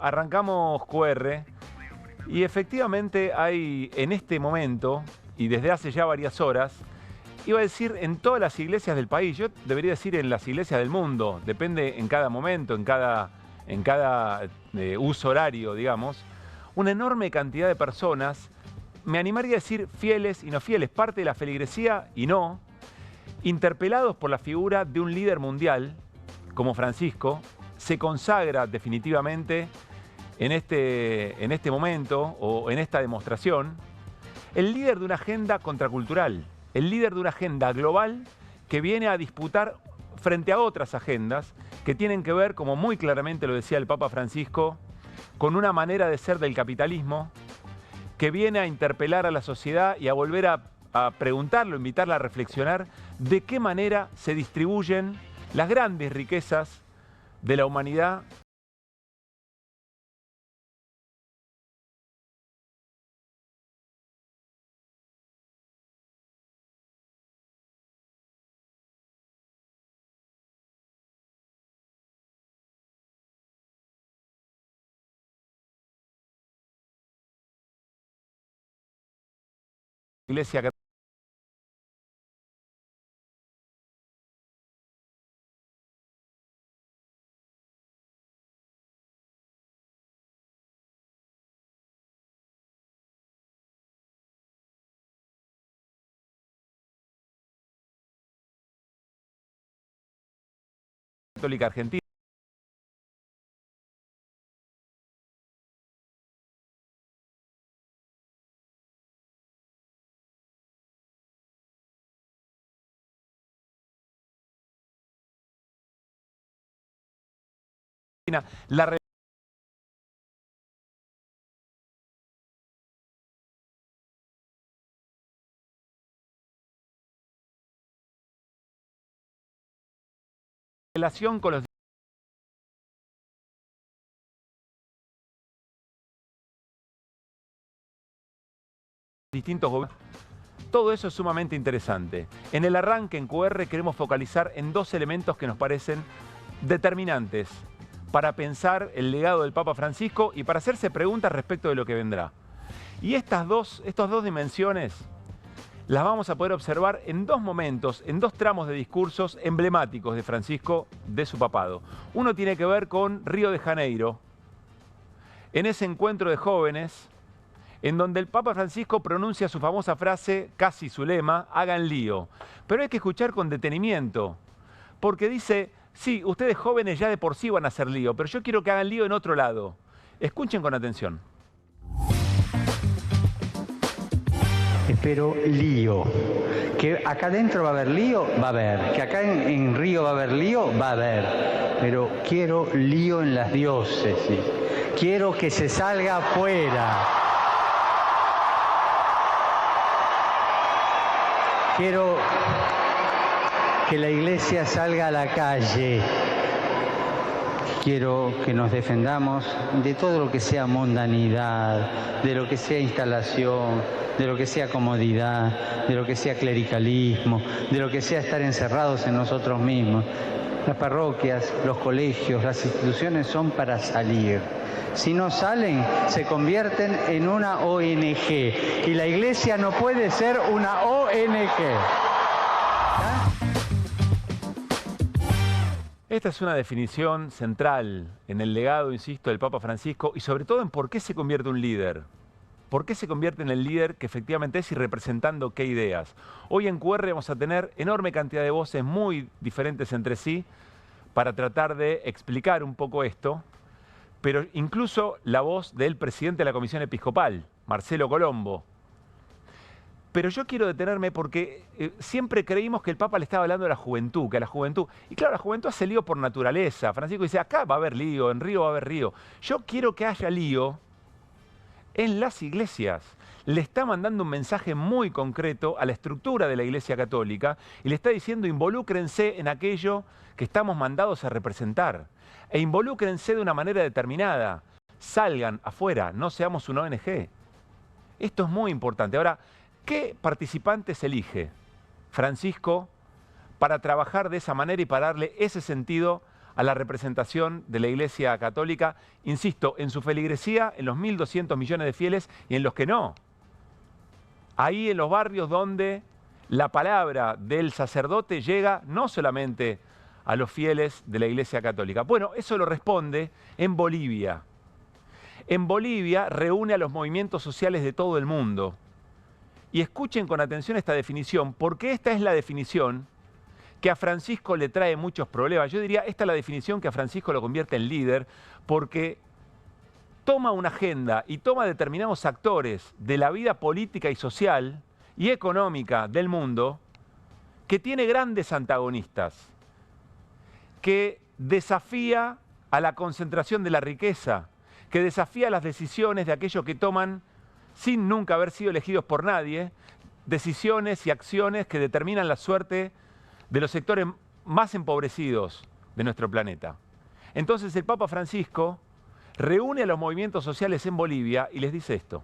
arrancamos QR y efectivamente hay en este momento, y desde hace ya varias horas, iba a decir en todas las iglesias del país, yo debería decir en las iglesias del mundo, depende en cada momento, en cada uso horario, digamos, una enorme cantidad de personas, me animaría a decir fieles y no fieles, parte de la feligresía y no, interpelados por la figura de un líder mundial como Francisco, se consagra definitivamente en este momento o en esta demostración, el líder de una agenda contracultural, el líder de una agenda global que viene a disputar frente a otras agendas que tienen que ver, como muy claramente lo decía el Papa Francisco, con una manera de ser del capitalismo, que viene a interpelar a la sociedad y a volver a preguntarlo, invitarla a reflexionar de qué manera se distribuyen las grandes riquezas de la humanidad. Iglesia Católica Argentina. La relación con los distintos gobiernos. Todo eso es sumamente interesante. En el arranque en QR queremos focalizar en dos elementos que nos parecen determinantes para pensar el legado del Papa Francisco y para hacerse preguntas respecto de lo que vendrá. Y estas dos dimensiones las vamos a poder observar en dos momentos, en dos tramos de discursos emblemáticos de Francisco, de su papado. Uno tiene que ver con Río de Janeiro, en ese encuentro de jóvenes, en donde el Papa Francisco pronuncia su famosa frase, casi su lema, hagan lío. Pero hay que escuchar con detenimiento, porque dice, sí, ustedes jóvenes ya de por sí van a hacer lío, pero yo quiero que hagan lío en otro lado. Escuchen con atención. Espero lío. Que acá adentro va a haber lío, va a haber. Que acá en Río va a haber lío, va a haber. Pero quiero lío en las diócesis. Quiero que se salga afuera. Quiero que la iglesia salga a la calle. Quiero que nos defendamos de todo lo que sea mundanidad, de lo que sea instalación, de lo que sea comodidad, de lo que sea clericalismo, de lo que sea estar encerrados en nosotros mismos. Las parroquias, los colegios, las instituciones son para salir. Si no salen, se convierten en una ONG. Y la iglesia no puede ser una ONG. ¿Ah? Esta es una definición central en el legado, insisto, del Papa Francisco y sobre todo en por qué se convierte un líder. ¿Por qué se convierte en el líder que efectivamente es y representando qué ideas? Hoy en QR vamos a tener enorme cantidad de voces muy diferentes entre sí para tratar de explicar un poco esto, pero incluso la voz del presidente de la Comisión Episcopal, Marcelo Colombo. Pero yo quiero detenerme porque siempre creímos que el Papa le estaba hablando a la juventud, que a la juventud... Y claro, la juventud hace lío por naturaleza. Francisco dice, acá va a haber lío, en Río va a haber lío. Yo quiero que haya lío en las iglesias. Le está mandando un mensaje muy concreto a la estructura de la Iglesia Católica y le está diciendo, involúcrense en aquello que estamos mandados a representar. E involúcrense de una manera determinada. Salgan afuera, no seamos una ONG. Esto es muy importante. Ahora, ¿qué participantes elige Francisco para trabajar de esa manera y para darle ese sentido a la representación de la Iglesia Católica, insisto, en su feligresía, en los 1.200 millones de fieles y en los que no. Ahí en los barrios donde la palabra del sacerdote llega no solamente a los fieles de la Iglesia Católica. Bueno, eso lo responde en Bolivia. En Bolivia reúne a los movimientos sociales de todo el mundo. Y escuchen con atención esta definición, porque esta es la definición que a Francisco le trae muchos problemas. Yo diría, esta es la definición que a Francisco lo convierte en líder, porque toma una agenda y toma determinados actores de la vida política y social y económica del mundo que tiene grandes antagonistas, que desafía a la concentración de la riqueza, que desafía las decisiones de aquellos que toman, sin nunca haber sido elegidos por nadie, decisiones y acciones que determinan la suerte de los sectores más empobrecidos de nuestro planeta. Entonces el Papa Francisco reúne a los movimientos sociales en Bolivia y les dice esto.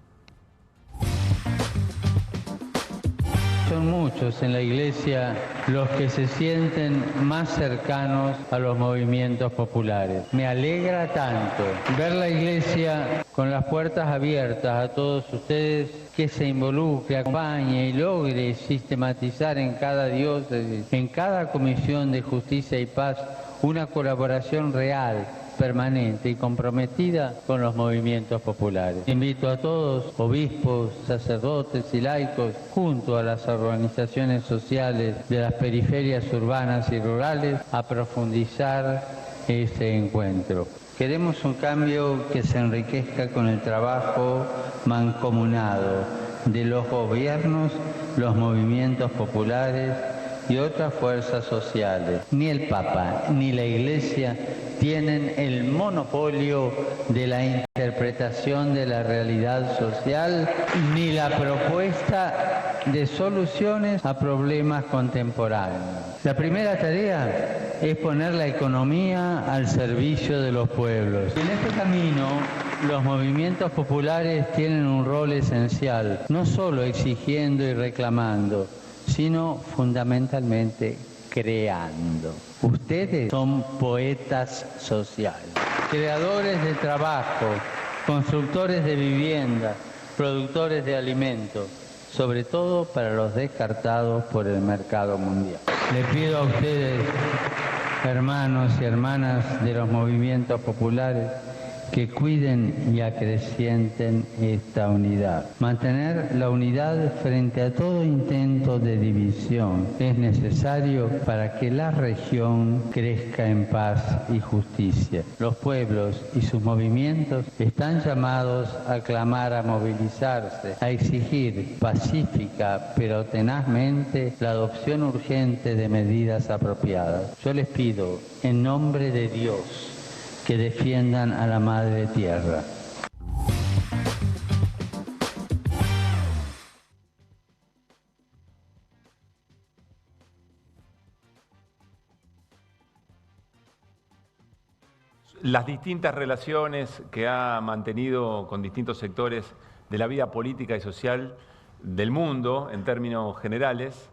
Son muchos en la Iglesia los que se sienten más cercanos a los movimientos populares. Me alegra tanto ver la Iglesia con las puertas abiertas a todos ustedes, que se involucre, acompañe y logre sistematizar en cada diócesis, en cada comisión de justicia y paz, una colaboración real, permanente y comprometida con los movimientos populares. Invito a todos, obispos, sacerdotes y laicos, junto a las organizaciones sociales de las periferias urbanas y rurales, a profundizar este encuentro. Queremos un cambio que se enriquezca con el trabajo mancomunado de los gobiernos, los movimientos populares y otras fuerzas sociales. Ni el Papa ni la Iglesia tienen el monopolio de la interpretación de la realidad social ni la propuesta de soluciones a problemas contemporáneos. La primera tarea es poner la economía al servicio de los pueblos. En este camino, los movimientos populares tienen un rol esencial, no solo exigiendo y reclamando, sino fundamentalmente creando. Ustedes son poetas sociales, creadores de trabajo, constructores de viviendas, productores de alimentos, sobre todo para los descartados por el mercado mundial. Les pido a ustedes, hermanos y hermanas de los movimientos populares, que cuiden y acrecienten esta unidad. Mantener la unidad frente a todo intento de división es necesario para que la región crezca en paz y justicia. Los pueblos y sus movimientos están llamados a clamar, a movilizarse, a exigir pacífica pero tenazmente la adopción urgente de medidas apropiadas. Yo les pido, en nombre de Dios, que defiendan a la Madre Tierra. Las distintas relaciones que ha mantenido con distintos sectores de la vida política y social del mundo, en términos generales,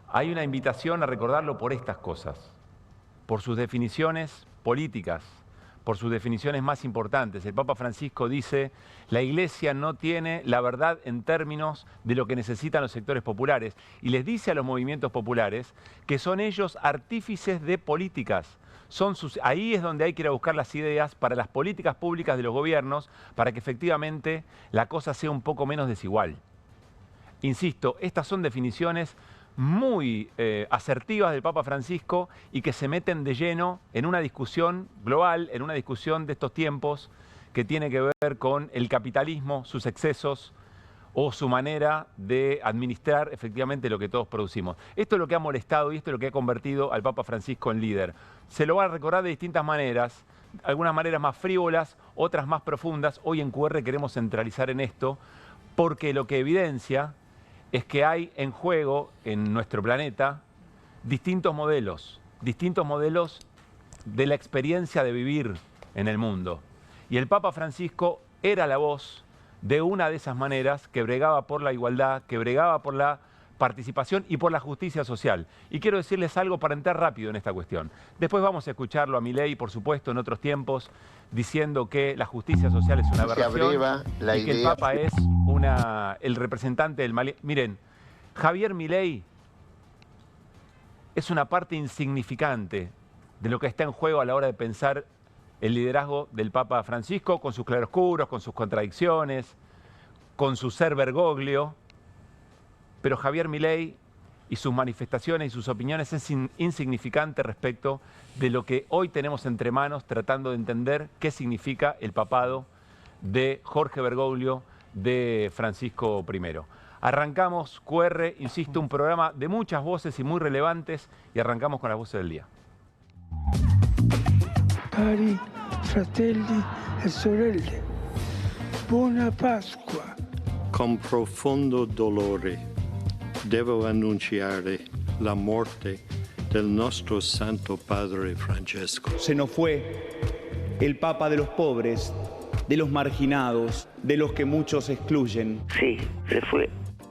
hay una invitación a recordarlo por estas cosas, por sus definiciones políticas, por sus definiciones más importantes. El Papa Francisco dice, la Iglesia no tiene la verdad en términos de lo que necesitan los sectores populares, y les dice a los movimientos populares que son ellos artífices de políticas. Ahí es donde hay que ir a buscar las ideas para las políticas públicas de los gobiernos, para que efectivamente la cosa sea un poco menos desigual. Insisto, estas son definiciones muy asertivas del Papa Francisco y que se meten de lleno en una discusión global, en una discusión de estos tiempos que tiene que ver con el capitalismo, sus excesos o su manera de administrar efectivamente lo que todos producimos. Esto es lo que ha molestado y esto es lo que ha convertido al Papa Francisco en líder. Se lo van a recordar de distintas maneras, algunas maneras más frívolas, otras más profundas. Hoy en QR queremos centralizar en esto porque lo que evidencia es que hay en juego en nuestro planeta distintos modelos de la experiencia de vivir en el mundo. Y el Papa Francisco era la voz de una de esas maneras que bregaba por la igualdad, que bregaba por la participación y por la justicia social. Y quiero decirles algo para entrar rápido en esta cuestión. Después vamos a escucharlo a Milei, por supuesto, en otros tiempos, diciendo que la justicia social es una aberración y que el Papa es el representante del mal. Miren, Javier Milei es una parte insignificante de lo que está en juego a la hora de pensar el liderazgo del Papa Francisco, con sus claroscuros, con sus contradicciones, con su ser Bergoglio. Pero Javier Milei y sus manifestaciones y sus opiniones es insignificante respecto de lo que hoy tenemos entre manos, tratando de entender qué significa el papado de Jorge Bergoglio, de Francisco I. Arrancamos QR, insisto, un programa de muchas voces y muy relevantes, y arrancamos con las voces del día. Cari fratelli e sorelle, buona Pasqua. Con profondo dolore devo annunciare la morte del nostro Santo Padre Francesco. Se nos fue el Papa de los pobres, de los marginados, de los que muchos excluyen. Sí, se fue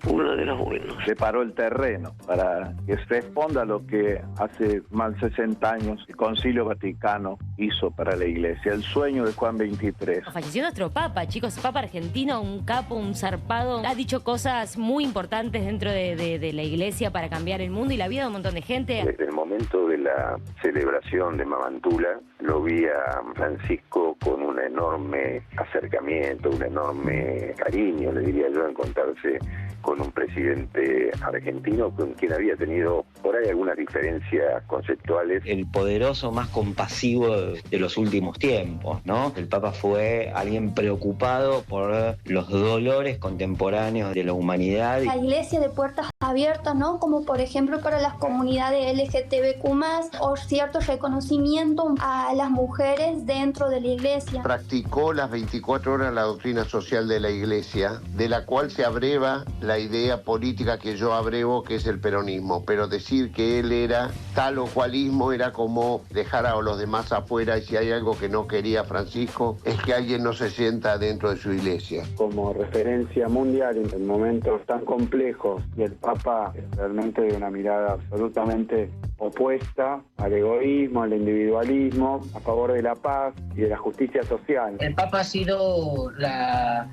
uno de los buenos. Preparó el terreno para que responda a lo que hace más de 60 años el Concilio Vaticano hizo para la Iglesia, el sueño de Juan XXIII. Falleció nuestro Papa, chicos, Papa argentino, un capo, un zarpado. Ha dicho cosas muy importantes dentro de la Iglesia para cambiar el mundo y la vida de un montón de gente. Desde el momento de la celebración de Mamantula, lo vi a Francisco con un enorme acercamiento, un enorme cariño, le diría yo, encontrarse con un presidente argentino con quien había tenido por ahí algunas diferencias conceptuales. El poderoso más compasivo de los últimos tiempos, ¿no? El Papa fue alguien preocupado por los dolores contemporáneos de la humanidad. La Iglesia de puertas abiertas, ¿no? Como por ejemplo para las comunidades LGTBQ+, o cierto reconocimiento a las mujeres dentro de la Iglesia. Practicó las 24 horas la doctrina social de la Iglesia, de la cual se abreva la idea política que yo abrevo, que es el peronismo, pero decir que él era tal o cualismo era como dejar a los demás afuera, y si hay algo que no quería Francisco es que alguien no se sienta dentro de su iglesia. Como referencia mundial en momentos tan complejos, y el Papa es realmente de una mirada absolutamente opuesta al egoísmo, al individualismo, a favor de la paz y de la justicia social. El Papa ha sido la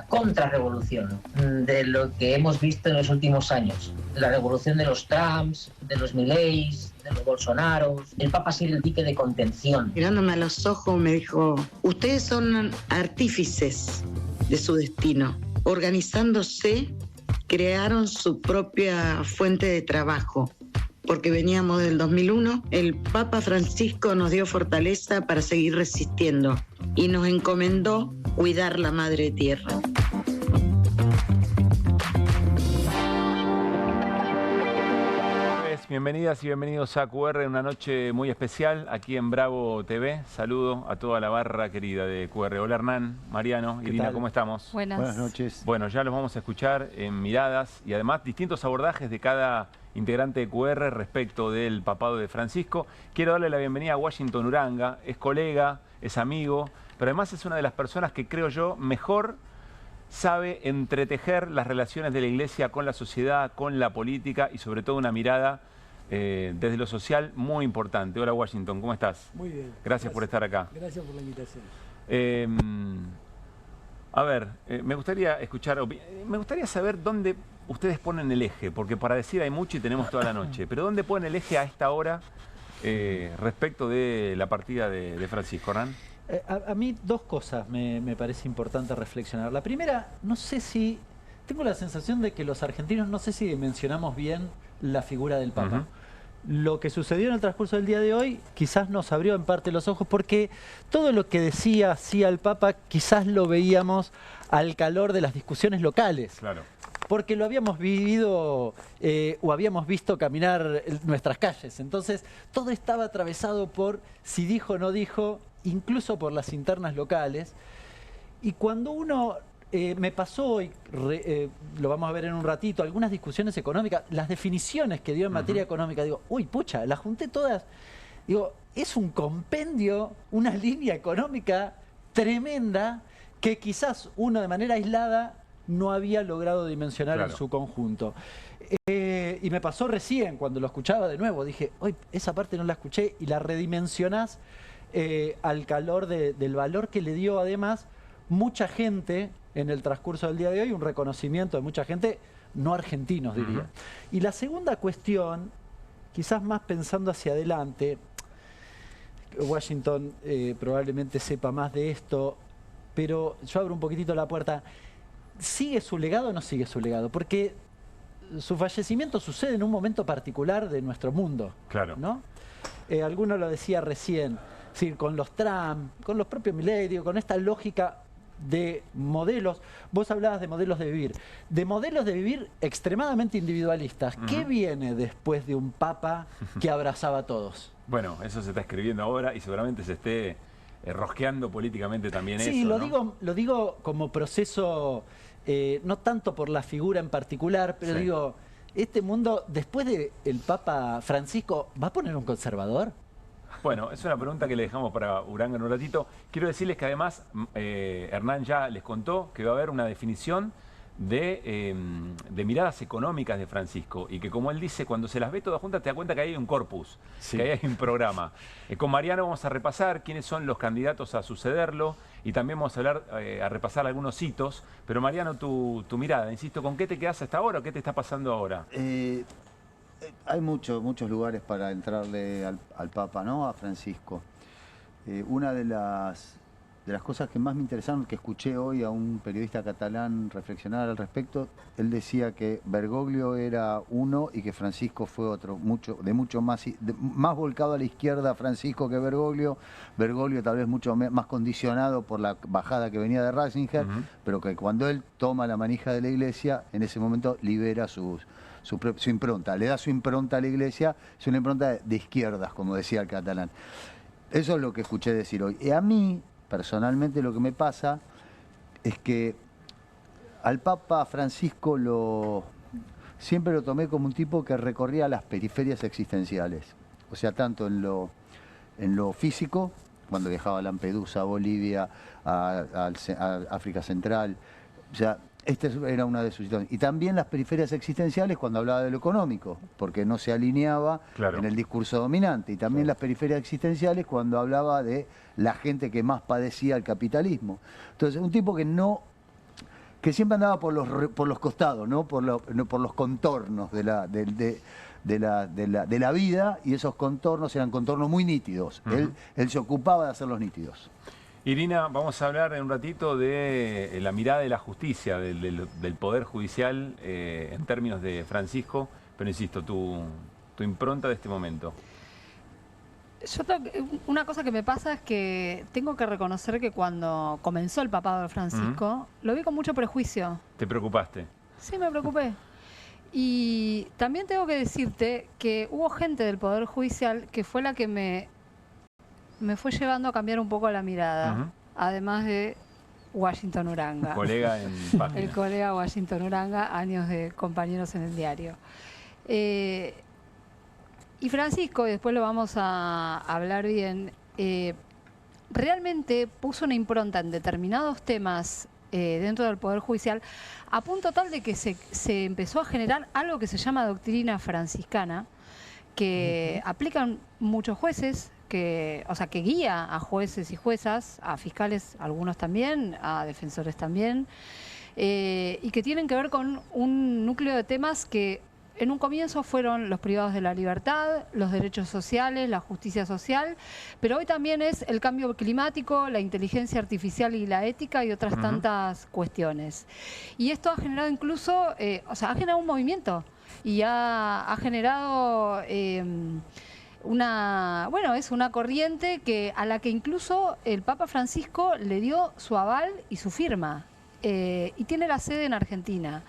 contrarrevolución de lo que hemos visto en los últimos años. La revolución de los Trumps, de los Mileis, de los Bolsonaros. El Papa ha sido el dique de contención. Mirándome a los ojos me dijo: ustedes son artífices de su destino. Organizándose, crearon su propia fuente de trabajo. Porque veníamos del 2001, el Papa Francisco nos dio fortaleza para seguir resistiendo y nos encomendó cuidar la Madre Tierra. Bienvenidas y bienvenidos a QR, una noche muy especial aquí en Bravo TV. Saludo a toda la barra querida de QR. Hola Hernán, Mariano, Irina, ¿cómo estamos? Buenas noches. Bueno, ya los vamos a escuchar en miradas y además distintos abordajes de cada integrante de QR respecto del papado de Francisco. Quiero darle la bienvenida a Washington Uranga, es colega, es amigo, pero además es una de las personas que creo yo mejor sabe entretejer las relaciones de la Iglesia con la sociedad, con la política y sobre todo una mirada desde lo social muy importante. Hola Washington, ¿cómo estás? Muy bien. Gracias por estar acá. Gracias por la invitación. A ver, me gustaría saber dónde ustedes ponen el eje, porque para decir hay mucho y tenemos toda la noche, pero ¿dónde ponen el eje a esta hora respecto de la partida de Francisco, Hernán? A mí dos cosas me parece importante reflexionar. La primera, no sé si... Tengo la sensación de que los argentinos no sé si dimensionamos bien la figura del Papa. Lo que sucedió en el transcurso del día de hoy quizás nos abrió en parte los ojos, porque todo lo que decía hacía el Papa quizás lo veíamos al calor de las discusiones locales. Claro. Porque lo habíamos vivido o habíamos visto caminar nuestras calles. Entonces todo estaba atravesado por si dijo o no dijo, incluso por las internas locales. Y cuando uno... me pasó, y lo vamos a ver en un ratito, algunas discusiones económicas, las definiciones que dio en materia económica, digo, uy, pucha, las junté todas, digo, es un compendio, una línea económica tremenda que quizás uno de manera aislada no había logrado dimensionar en su conjunto. Y me pasó recién, cuando lo escuchaba de nuevo, dije, hoy esa parte no la escuché, y la redimensionás al calor del valor que le dio además mucha gente en el transcurso del día de hoy, un reconocimiento de mucha gente, no argentinos diría. Y la segunda cuestión, quizás más pensando hacia adelante, Washington probablemente sepa más de esto, pero yo abro un poquitito la puerta. ¿Sigue su legado o no sigue su legado? Porque su fallecimiento sucede en un momento particular de nuestro mundo. Claro. ¿No? Alguno lo decía recién, es decir, con los Trump, con los propios Milei, con esta lógica de modelos. Vos hablabas de modelos de vivir extremadamente individualistas. ¿Qué viene después de un papa que abrazaba a todos? Bueno, eso se está escribiendo ahora y seguramente se esté rosqueando políticamente también eso. Sí, ¿no? lo digo como proceso, no tanto por la figura en particular, pero digo, este mundo, después del Papa Francisco, ¿va a poner un conservador? Bueno, es una pregunta que le dejamos para Uranga en un ratito. Quiero decirles que además Hernán ya les contó que va a haber una definición de miradas económicas de Francisco y que, como él dice, cuando se las ve todas juntas te das cuenta que hay un corpus, que hay un programa. Con Mariano vamos a repasar quiénes son los candidatos a sucederlo y también vamos a repasar algunos hitos. Pero Mariano, tu mirada, insisto, ¿con qué te quedas hasta ahora o qué te está pasando ahora? Hay muchos lugares para entrarle al Papa, ¿no? A Francisco. Una de las cosas que más me interesaron, que escuché hoy a un periodista catalán reflexionar al respecto, él decía que Bergoglio era uno y que Francisco fue otro, mucho más volcado a la izquierda Francisco que Bergoglio. Bergoglio tal vez mucho más condicionado por la bajada que venía de Ratzinger, pero que cuando él toma la manija de la Iglesia, en ese momento libera su impronta, le da su impronta a la Iglesia, es una impronta de izquierdas, como decía el catalán. Eso es lo que escuché decir hoy. Y a mí, personalmente, lo que me pasa es que al Papa Francisco siempre lo tomé como un tipo que recorría las periferias existenciales. O sea, tanto en lo físico, cuando viajaba a Lampedusa, a Bolivia, a África Central, o sea, esta era una de sus situaciones. Y también las periferias existenciales cuando hablaba de lo económico, porque no se alineaba en el discurso dominante. Y también las periferias existenciales cuando hablaba de la gente que más padecía el capitalismo. Entonces, un tipo que siempre andaba por los costados, ¿no? por los contornos de la vida, y esos contornos eran contornos muy nítidos. Él se ocupaba de hacerlos nítidos. Irina, vamos a hablar en un ratito de la mirada de la justicia, del Poder Judicial en términos de Francisco, pero insisto, tu impronta de este momento. Una cosa que me pasa es que tengo que reconocer que cuando comenzó el papado de Francisco, lo vi con mucho prejuicio. ¿Te preocupaste? Sí, me preocupé. Y también tengo que decirte que hubo gente del Poder Judicial que fue la que me fue llevando a cambiar un poco la mirada, además de Washington Uranga. El colega en página. El colega Washington Uranga, años de compañeros en el diario. Y Francisco, y después lo vamos a hablar bien, realmente puso una impronta en determinados temas dentro del Poder Judicial, a punto tal de que se empezó a generar algo que se llama doctrina franciscana, que aplican muchos jueces, que guía a jueces y juezas, a fiscales, algunos también, a defensores también, y que tienen que ver con un núcleo de temas que en un comienzo fueron los privados de la libertad, los derechos sociales, la justicia social, pero hoy también es el cambio climático, la inteligencia artificial y la ética y otras tantas cuestiones. Y esto ha generado incluso, ha generado un movimiento y ha generado es una corriente a la que incluso el Papa Francisco le dio su aval y su firma, y tiene la sede en Argentina.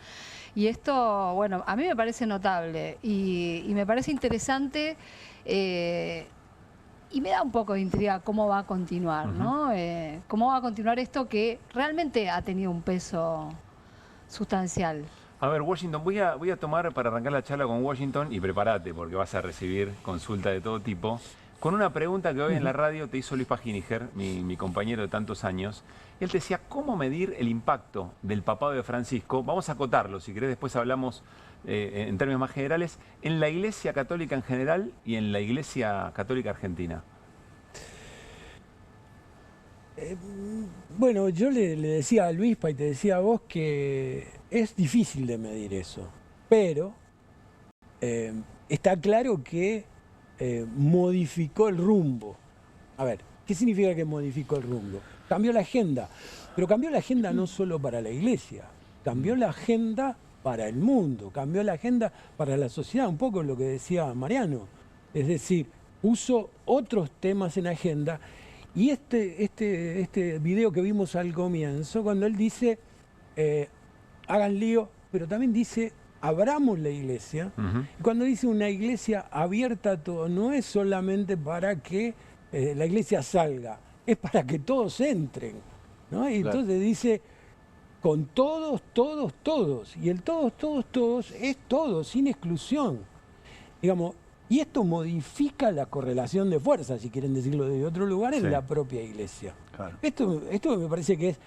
Y esto, bueno, a mí me parece notable y me parece interesante, y me da un poco de intriga cómo va a continuar, ¿no? Cómo va a continuar esto que realmente ha tenido un peso sustancial. A ver, Washington, voy a tomar para arrancar la charla con Washington, y prepárate porque vas a recibir consulta de todo tipo, con una pregunta que hoy en la radio te hizo Luis Paginiger, mi compañero de tantos años, Él te decía, ¿cómo medir el impacto del papado de Francisco? Vamos a acotarlo, si querés después hablamos en términos más generales, en la Iglesia Católica en general y en la Iglesia Católica Argentina. Bueno, yo le decía a Luispa y te decía a vos que es difícil de medir eso, pero está claro que modificó el rumbo. A ver, ¿qué significa que modificó el rumbo? Cambió la agenda, pero cambió la agenda no solo para la Iglesia, cambió la agenda para el mundo, cambió la agenda para la sociedad, un poco lo que decía Mariano. Es decir, puso otros temas en agenda. Y este video que vimos al comienzo, cuando él dice, hagan lío, pero también dice, abramos la iglesia. Y cuando dice una iglesia abierta a todo, no es solamente para que la iglesia salga, es para que todos entren, ¿no? Y Claro. entonces dice, con todos, todos, todos. Y el todos, todos, todos es todo, sin exclusión. Digamos, y esto modifica la correlación de fuerzas, si quieren decirlo de otro lugar, en Sí. la propia iglesia. Claro. Esto me parece que es...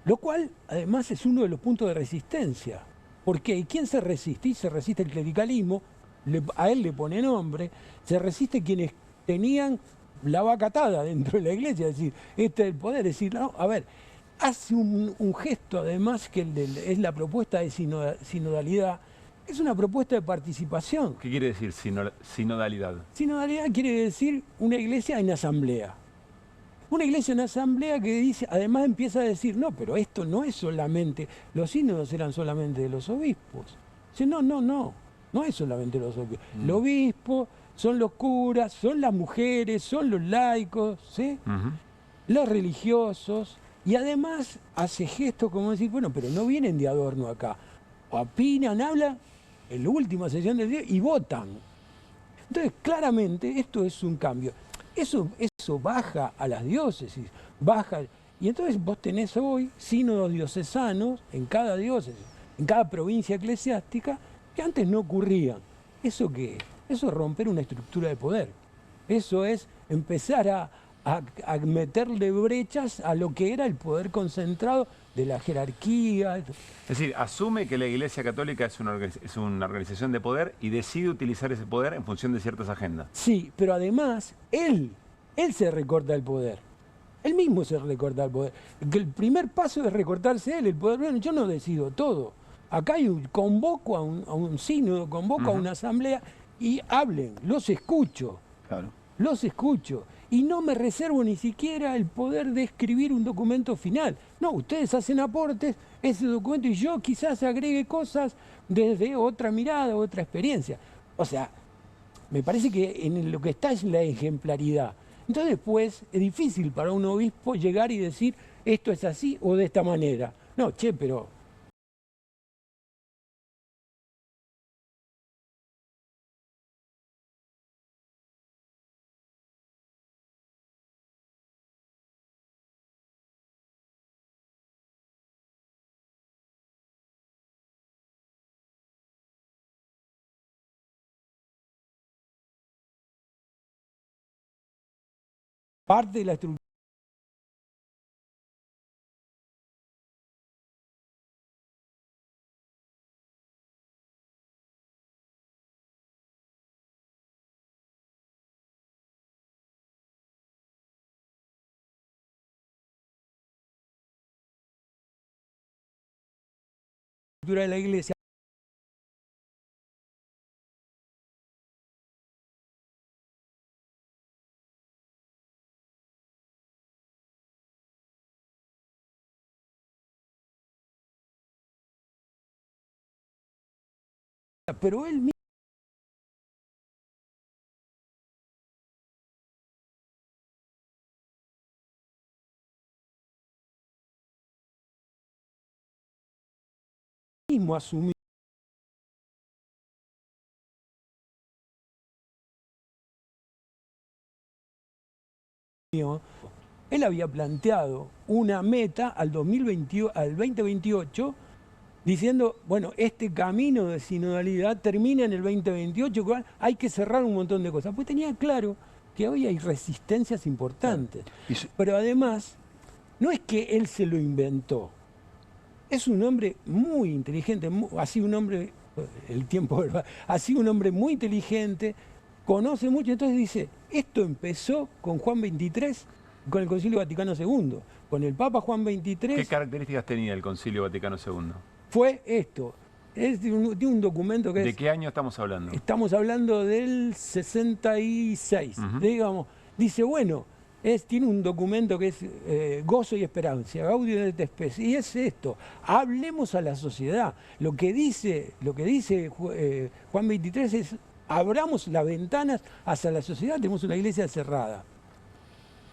Lo cual, además, es uno de los puntos de resistencia. ¿Por qué? ¿Y quién se resiste? Y se resiste el clericalismo, a él le pone nombre, se resiste quienes tenían la vaca atada dentro de la iglesia, es decir, este es el poder, es decir, no, a ver, hace un gesto además que es la propuesta de sinodalidad, es una propuesta de participación. ¿Qué quiere decir sinodalidad? Sinodalidad quiere decir una iglesia en asamblea. Una iglesia en asamblea que dice, además empieza a decir, no, pero esto no es solamente, los sínodos eran solamente de los obispos. Dice, no es solamente los obispos. Los obispos son los curas, son las mujeres, son los laicos, ¿sí? Los religiosos, y además hace gestos como decir, bueno, pero no vienen de adorno acá. Opinan, hablan en la última sesión del día y votan. Entonces, claramente, esto es un cambio. Eso baja a las diócesis, baja. Y entonces vos tenés hoy sínodos diocesanos en cada diócesis, en cada provincia eclesiástica, que antes no ocurrían. ¿Eso qué es? Eso es romper una estructura de poder. Eso es empezar a meterle brechas a lo que era el poder concentrado de la jerarquía. Es decir, asume que la Iglesia Católica es una organización de poder y decide utilizar ese poder en función de ciertas agendas. Sí, pero además él se recorta el poder. Él mismo se recorta el poder. Que el primer paso es recortarse él el poder. Bueno, yo no decido todo. Acá convoco a un sínodo, convoco a una asamblea y hablen, los escucho. Claro. Los escucho. Y no me reservo ni siquiera el poder de escribir un documento final. No, ustedes hacen aportes, ese documento, y yo quizás agregue cosas desde otra mirada, otra experiencia. O sea, me parece que en lo que está es la ejemplaridad. Entonces después es difícil para un obispo llegar y decir esto es así o de esta manera. No, pero... parte de la estructura. De la iglesia. Pero él mismo asumió él había planteado una meta al 2028 diciendo, bueno, este camino de sinodalidad termina en el 2028, hay que cerrar un montón de cosas. Pues tenía claro que hoy hay resistencias importantes. Pero además, no es que él se lo inventó. Es un hombre muy inteligente, así un hombre, el tiempo, así un hombre muy inteligente, conoce mucho, entonces dice, esto empezó con Juan XXIII, con el Concilio Vaticano II, con el Papa Juan XXIII. ¿Qué características tenía el Concilio Vaticano II? Fue esto, es de un documento que ¿De qué año estamos hablando? Estamos hablando del 66, digamos. Dice, bueno, tiene un documento que es gozo y esperanza, Gaudium et Spes, y es esto, hablemos a la sociedad. Lo que dice Juan XXIII es, abramos las ventanas hacia la sociedad, tenemos una iglesia cerrada.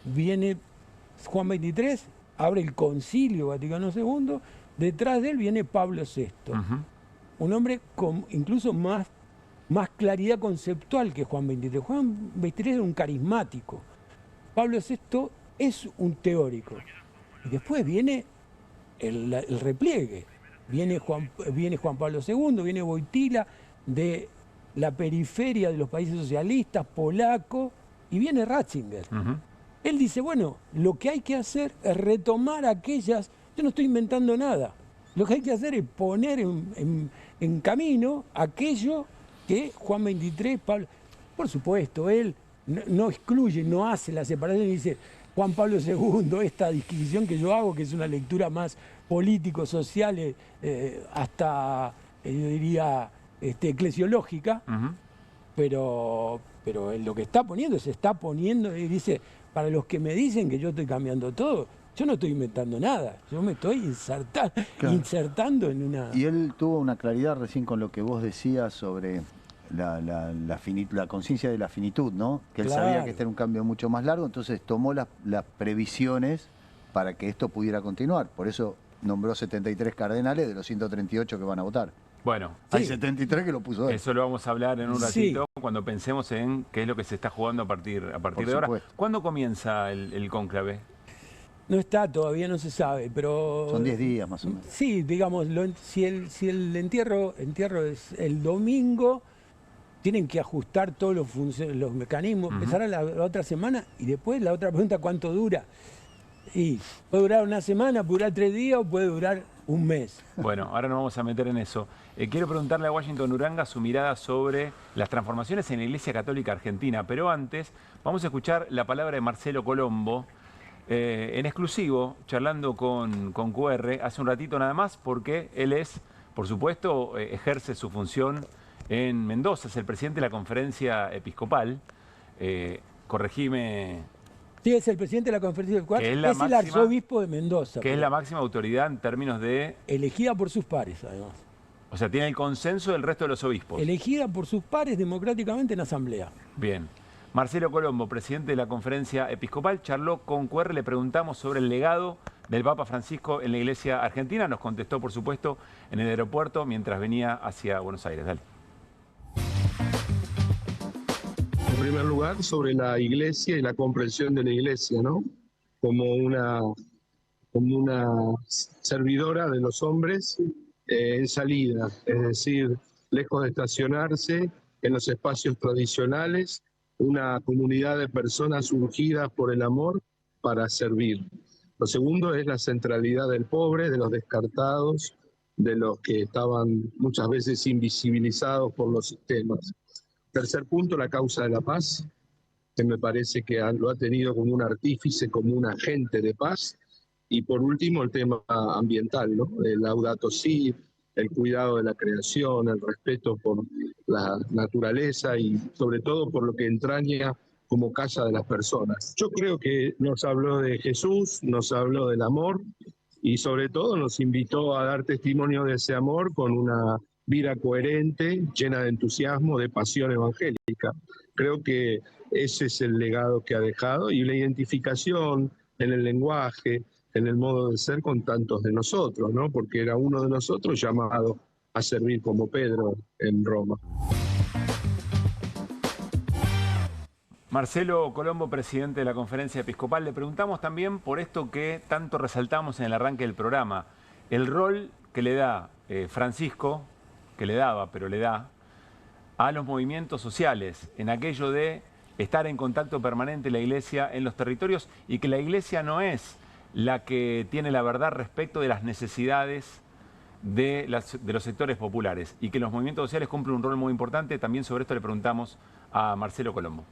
Viene Juan XXIII, abre el Concilio Vaticano II, detrás de él viene Pablo VI, un hombre con incluso más claridad conceptual que Juan XXIII. Juan XXIII era un carismático. Pablo VI es un teórico. Y después viene el repliegue. Viene Juan Pablo II, viene Wojtyła de la periferia de los países socialistas, polaco, y viene Ratzinger. Él dice, bueno, lo que hay que hacer es retomar aquellas... Yo no estoy inventando nada. Lo que hay que hacer es poner en camino aquello que Juan XXIII, Pablo... Por supuesto, él no excluye, no hace la separación y dice, Juan Pablo II, esta disquisición que yo hago, que es una lectura más político-social, hasta, yo diría, eclesiológica, pero lo que está poniendo, se está poniendo, y dice, para los que me dicen que yo estoy cambiando todo, yo no estoy inventando nada, yo me estoy insertando en una... Y él tuvo una claridad recién con lo que vos decías sobre la conciencia de la finitud, ¿no? Que él sabía que este era un cambio mucho más largo, entonces tomó las previsiones para que esto pudiera continuar. Por eso nombró 73 cardenales de los 138 que van a votar. Bueno, hay 73 que lo puso él. Eso lo vamos a hablar en un ratito, cuando pensemos en qué es lo que se está jugando a partir de ahora. ¿Cuándo comienza el cónclave? No está, todavía no se sabe, pero... Son 10 días más o menos. Sí, digamos, si el entierro es el domingo, tienen que ajustar todos los mecanismos, empezará la otra semana, y después la otra pregunta, ¿cuánto dura? Y puede durar una semana, puede durar 3 días o puede durar un mes. Bueno, ahora nos vamos a meter en eso. Quiero preguntarle a Washington Uranga su mirada sobre las transformaciones en la Iglesia Católica Argentina, pero antes vamos a escuchar la palabra de Marcelo Colombo, en exclusivo, charlando con QR hace un ratito nada más, porque él es, por supuesto, ejerce su función en Mendoza, es el presidente de la Conferencia Episcopal. Corregime... Sí, es el presidente de la Conferencia Episcopal, es el arzobispo de Mendoza. Que es la máxima autoridad en términos de... Elegida por sus pares, además. O sea, tiene el consenso del resto de los obispos. Elegida por sus pares democráticamente en asamblea. Bien. Marcelo Colombo, presidente de la Conferencia Episcopal, charló con QR, le preguntamos sobre el legado del Papa Francisco en la Iglesia Argentina. Nos contestó, por supuesto, en el aeropuerto mientras venía hacia Buenos Aires. Dale. En primer lugar, sobre la Iglesia y la comprensión de la Iglesia, ¿no? Como una servidora de los hombres en salida, es decir, lejos de estacionarse en los espacios tradicionales, una comunidad de personas urgidas por el amor para servir. Lo segundo es la centralidad del pobre, de los descartados, de los que estaban muchas veces invisibilizados por los sistemas. Tercer punto, la causa de la paz, que me parece que lo ha tenido como un artífice, como un agente de paz. Y por último, el tema ambiental, ¿no? El Laudato Si, el cuidado de la creación, el respeto por la naturaleza y sobre todo por lo que entraña como casa de las personas. Yo creo que nos habló de Jesús, nos habló del amor y sobre todo nos invitó a dar testimonio de ese amor con una vida coherente, llena de entusiasmo, de pasión evangélica. Creo que ese es el legado que ha dejado y la identificación en el lenguaje, en el modo de ser con tantos de nosotros, ¿no? Porque era uno de nosotros llamado a servir como Pedro en Roma. Marcelo Colombo, presidente de la Conferencia Episcopal, le preguntamos también por esto que tanto resaltamos en el arranque del programa, el rol que le da Francisco, que le daba, pero le da, a los movimientos sociales, en aquello de estar en contacto permanente la Iglesia en los territorios y que la Iglesia no es la que tiene la verdad respecto de las necesidades de los sectores populares y que los movimientos sociales cumplen un rol muy importante. También sobre esto le preguntamos a Marcelo Colombo.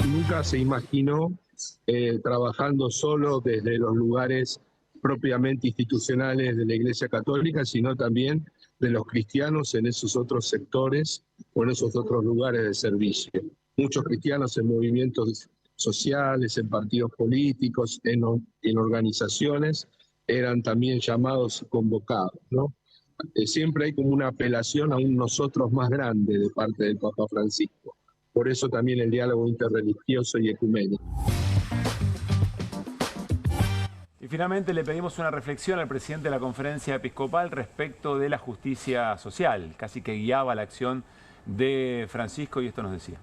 Nunca se imaginó trabajando solo desde los lugares propiamente institucionales de la Iglesia Católica, sino también de los cristianos en esos otros sectores o en esos otros lugares de servicio. Muchos cristianos en movimientos sociales, en partidos políticos, en organizaciones, eran también llamados y convocados, ¿no? Siempre hay como una apelación a un nosotros más grande de parte del Papa Francisco. Por eso también el diálogo interreligioso y ecuménico. Y finalmente le pedimos una reflexión al presidente de la Conferencia Episcopal respecto de la justicia social, casi que guiaba la acción de Francisco, y esto nos decía.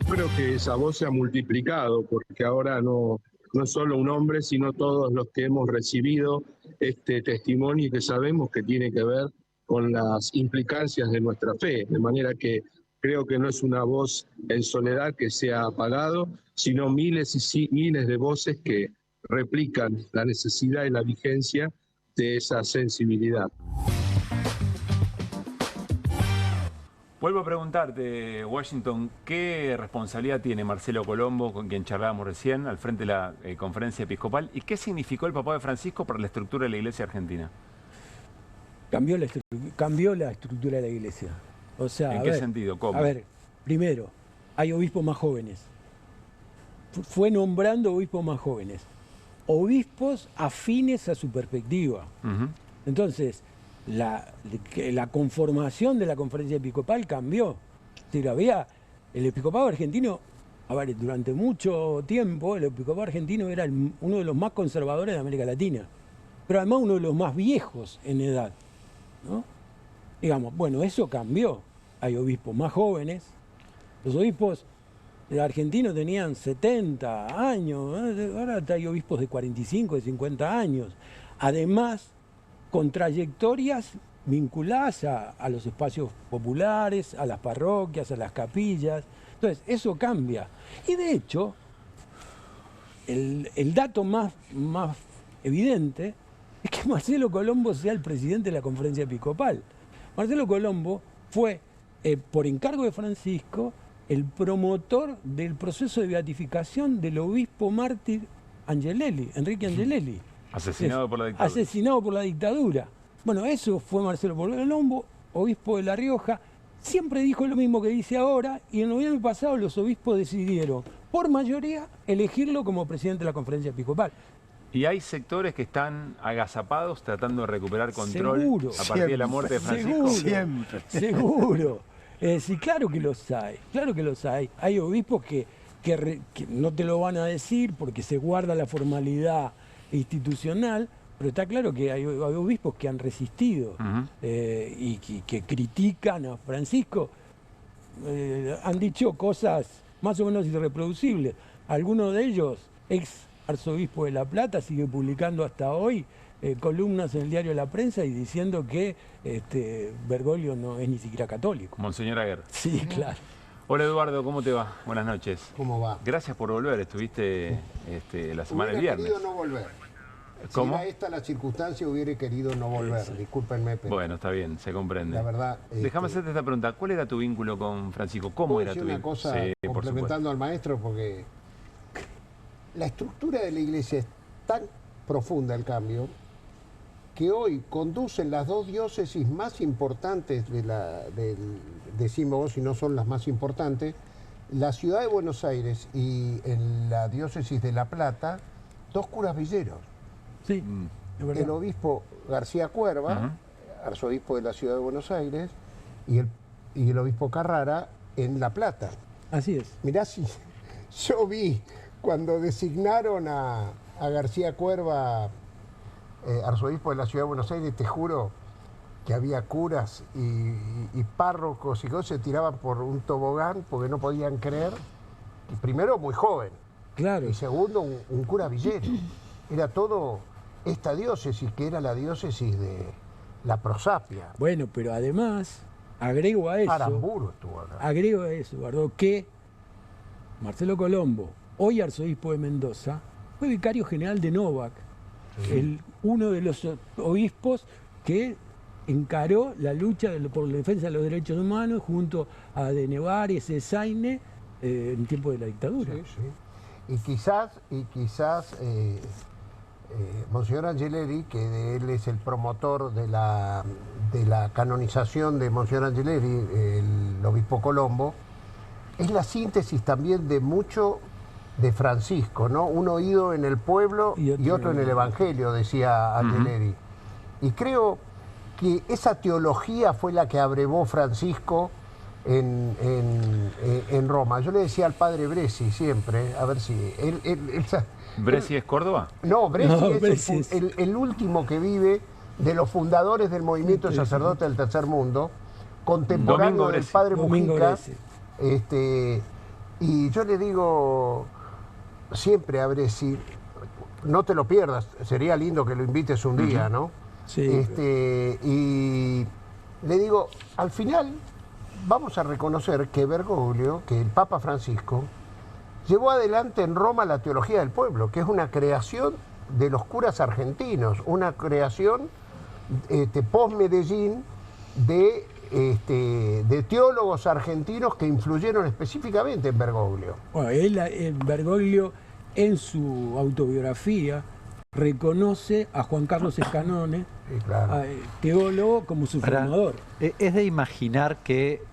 Creo que esa voz se ha multiplicado, porque ahora no solo un hombre, sino todos los que hemos recibido este testimonio y que sabemos que tiene que ver con las implicancias de nuestra fe, de manera que creo que no es una voz en soledad que se ha apagado, sino miles y miles de voces que replican la necesidad y la vigencia de esa sensibilidad. Vuelvo a preguntarte, Washington, ¿qué responsabilidad tiene Marcelo Colombo, con quien charlábamos recién, al frente de la Conferencia Episcopal, y qué significó el papado de Francisco para la estructura de la Iglesia argentina? Cambió la estructura de la Iglesia. O sea, ¿en qué sentido? ¿Cómo? A ver, primero, hay obispos más jóvenes. Fue nombrando obispos más jóvenes. Obispos afines a su perspectiva. Entonces, la conformación de la Conferencia Episcopal cambió. Es decir, el episcopado argentino, a ver, durante mucho tiempo el episcopado argentino era uno de los más conservadores de América Latina, pero además uno de los más viejos en edad, ¿no? Digamos, bueno, eso cambió. Hay obispos más jóvenes. Los obispos argentinos tenían 70 años, ahora hay obispos de 45, de 50 años. Además, con trayectorias vinculadas a los espacios populares, a las parroquias, a las capillas. Entonces, eso cambia. Y de hecho, el dato más evidente es que Marcelo Colombo sea el presidente de la Conferencia Episcopal. Marcelo Colombo fue, por encargo de Francisco, el promotor del proceso de beatificación del obispo mártir Angelelli, Enrique Angelelli. Asesinado por la dictadura. Asesinado por la dictadura. Bueno, eso fue Marcelo Colombo, obispo de La Rioja. Siempre dijo lo mismo que dice ahora, y en noviembre pasado los obispos decidieron, por mayoría, elegirlo como presidente de la Conferencia Episcopal. Y hay sectores que están agazapados tratando de recuperar control seguro, a partir de la muerte de Francisco. Seguro. Sí, claro que los hay, claro que los hay. Hay obispos que no te lo van a decir porque se guarda la formalidad institucional, pero está claro que hay obispos que han resistido y que critican a Francisco. Han dicho cosas más o menos irreproducibles. Algunos de ellos, ex arzobispo de La Plata, sigue publicando hasta hoy columnas en el diario La Prensa y diciendo que Bergoglio no es ni siquiera católico. Monseñor Aguer. Sí, claro. Hola Eduardo, ¿cómo te va? Buenas noches. ¿Cómo va? Gracias por volver, estuviste la semana del viernes. Hubiera querido no volver. ¿Cómo? Si era esta la circunstancia, hubiera querido no volver. Sí. Discúlpenme, pero... Bueno, está bien, se comprende. La verdad... Déjame hacerte esta pregunta. ¿Cuál era tu vínculo con Francisco? ¿Cómo era tu vínculo? Una cosa, complementando al maestro, porque la estructura de la Iglesia es tan profunda, el cambio, que hoy conducen las dos diócesis más importantes decimos, si no son las más importantes, la ciudad de Buenos Aires y en la diócesis de La Plata, dos curas villeros. Sí, es verdad. El obispo García Cuerva, arzobispo de la ciudad de Buenos Aires, y el obispo Carrara en La Plata. Así es. Mirá, si yo vi cuando designaron a García Cuerva arzobispo de la ciudad de Buenos Aires, te juro que había curas y párrocos y cosas, se tiraban por un tobogán porque no podían creer. Y primero, muy joven. Claro. Y segundo, un cura villero. Era todo esta diócesis, que era la diócesis de la prosapia. Bueno, pero además, agrego a eso... Aramburu estuvo acá. Agrego a eso, Eduardo, que Marcelo Colombo, hoy arzobispo de Mendoza, fue vicario general de Novak, uno de los obispos que encaró la lucha por la defensa de los derechos humanos junto a De Nevares, de Saine, en tiempo de la dictadura. Sí, sí. Y quizás Monseñor Angeleri, que él es el promotor de la canonización de Monseñor Angeleri, el obispo Colombo, es la síntesis también de mucho de Francisco, ¿no? Un oído en el pueblo y otro en el Evangelio, decía Angeleri. Y creo que esa teología fue la que abrevó Francisco en Roma. Yo le decía al padre Bressi siempre, a ver si... ¿Bressi es Córdoba? No, Bressi es el último que vive de los fundadores del movimiento sacerdote del Tercer Mundo, contemporáneo del padre Mujica. Y yo le digo siempre a Bressi, no te lo pierdas, sería lindo que lo invites un día, ¿no? Sí. Y le digo, al final vamos a reconocer que Bergoglio, que el Papa Francisco, llevó adelante en Roma la teología del pueblo, que es una creación de los curas argentinos, una creación post-Medellín de teólogos argentinos que influyeron específicamente en Bergoglio. Bueno, Bergoglio, en su autobiografía, reconoce a Juan Carlos Escanone, teólogo, como su formador. Es de imaginar que,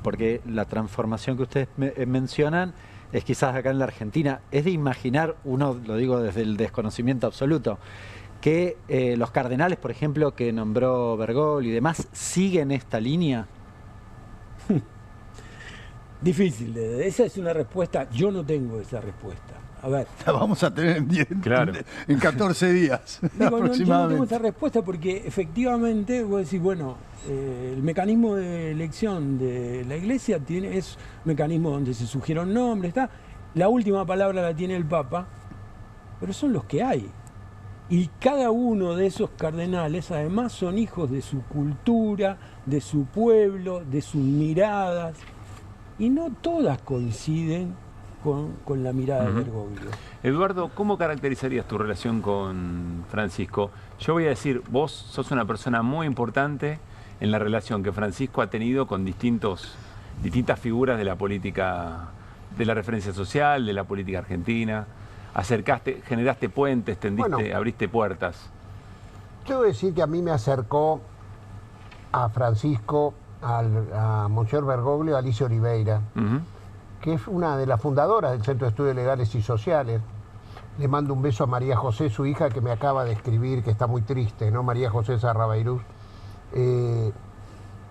porque la transformación que ustedes mencionan es quizás acá en la Argentina, es de imaginar, uno lo digo desde el desconocimiento absoluto, que los cardenales, por ejemplo, que nombró Bergoglio y demás, siguen esta línea. Difícil, esa es una respuesta, yo no tengo esa respuesta. A ver. La vamos a tener en 14 días. Digo, yo no tengo esa respuesta porque efectivamente, vos decís, bueno, el mecanismo de elección de la Iglesia es un mecanismo donde se sugieren nombres, está. La última palabra la tiene el Papa, pero son los que hay. Y cada uno de esos cardenales, además, son hijos de su cultura, de su pueblo, de sus miradas, y no todas coinciden con la mirada de Bergoglio. Eduardo, ¿cómo caracterizarías tu relación con Francisco? Yo voy a decir, vos sos una persona muy importante en la relación que Francisco ha tenido con distintas figuras de la política, de la referencia social, de la política argentina. Acercaste, generaste puentes, abriste puertas. Quiero decir que a mí me acercó a Francisco, a Monseñor Bergoglio, Alicia Oliveira, que es una de las fundadoras del Centro de Estudios Legales y Sociales. Le mando un beso a María José, su hija, que me acaba de escribir, que está muy triste, ¿no? María José Sarrabeirús.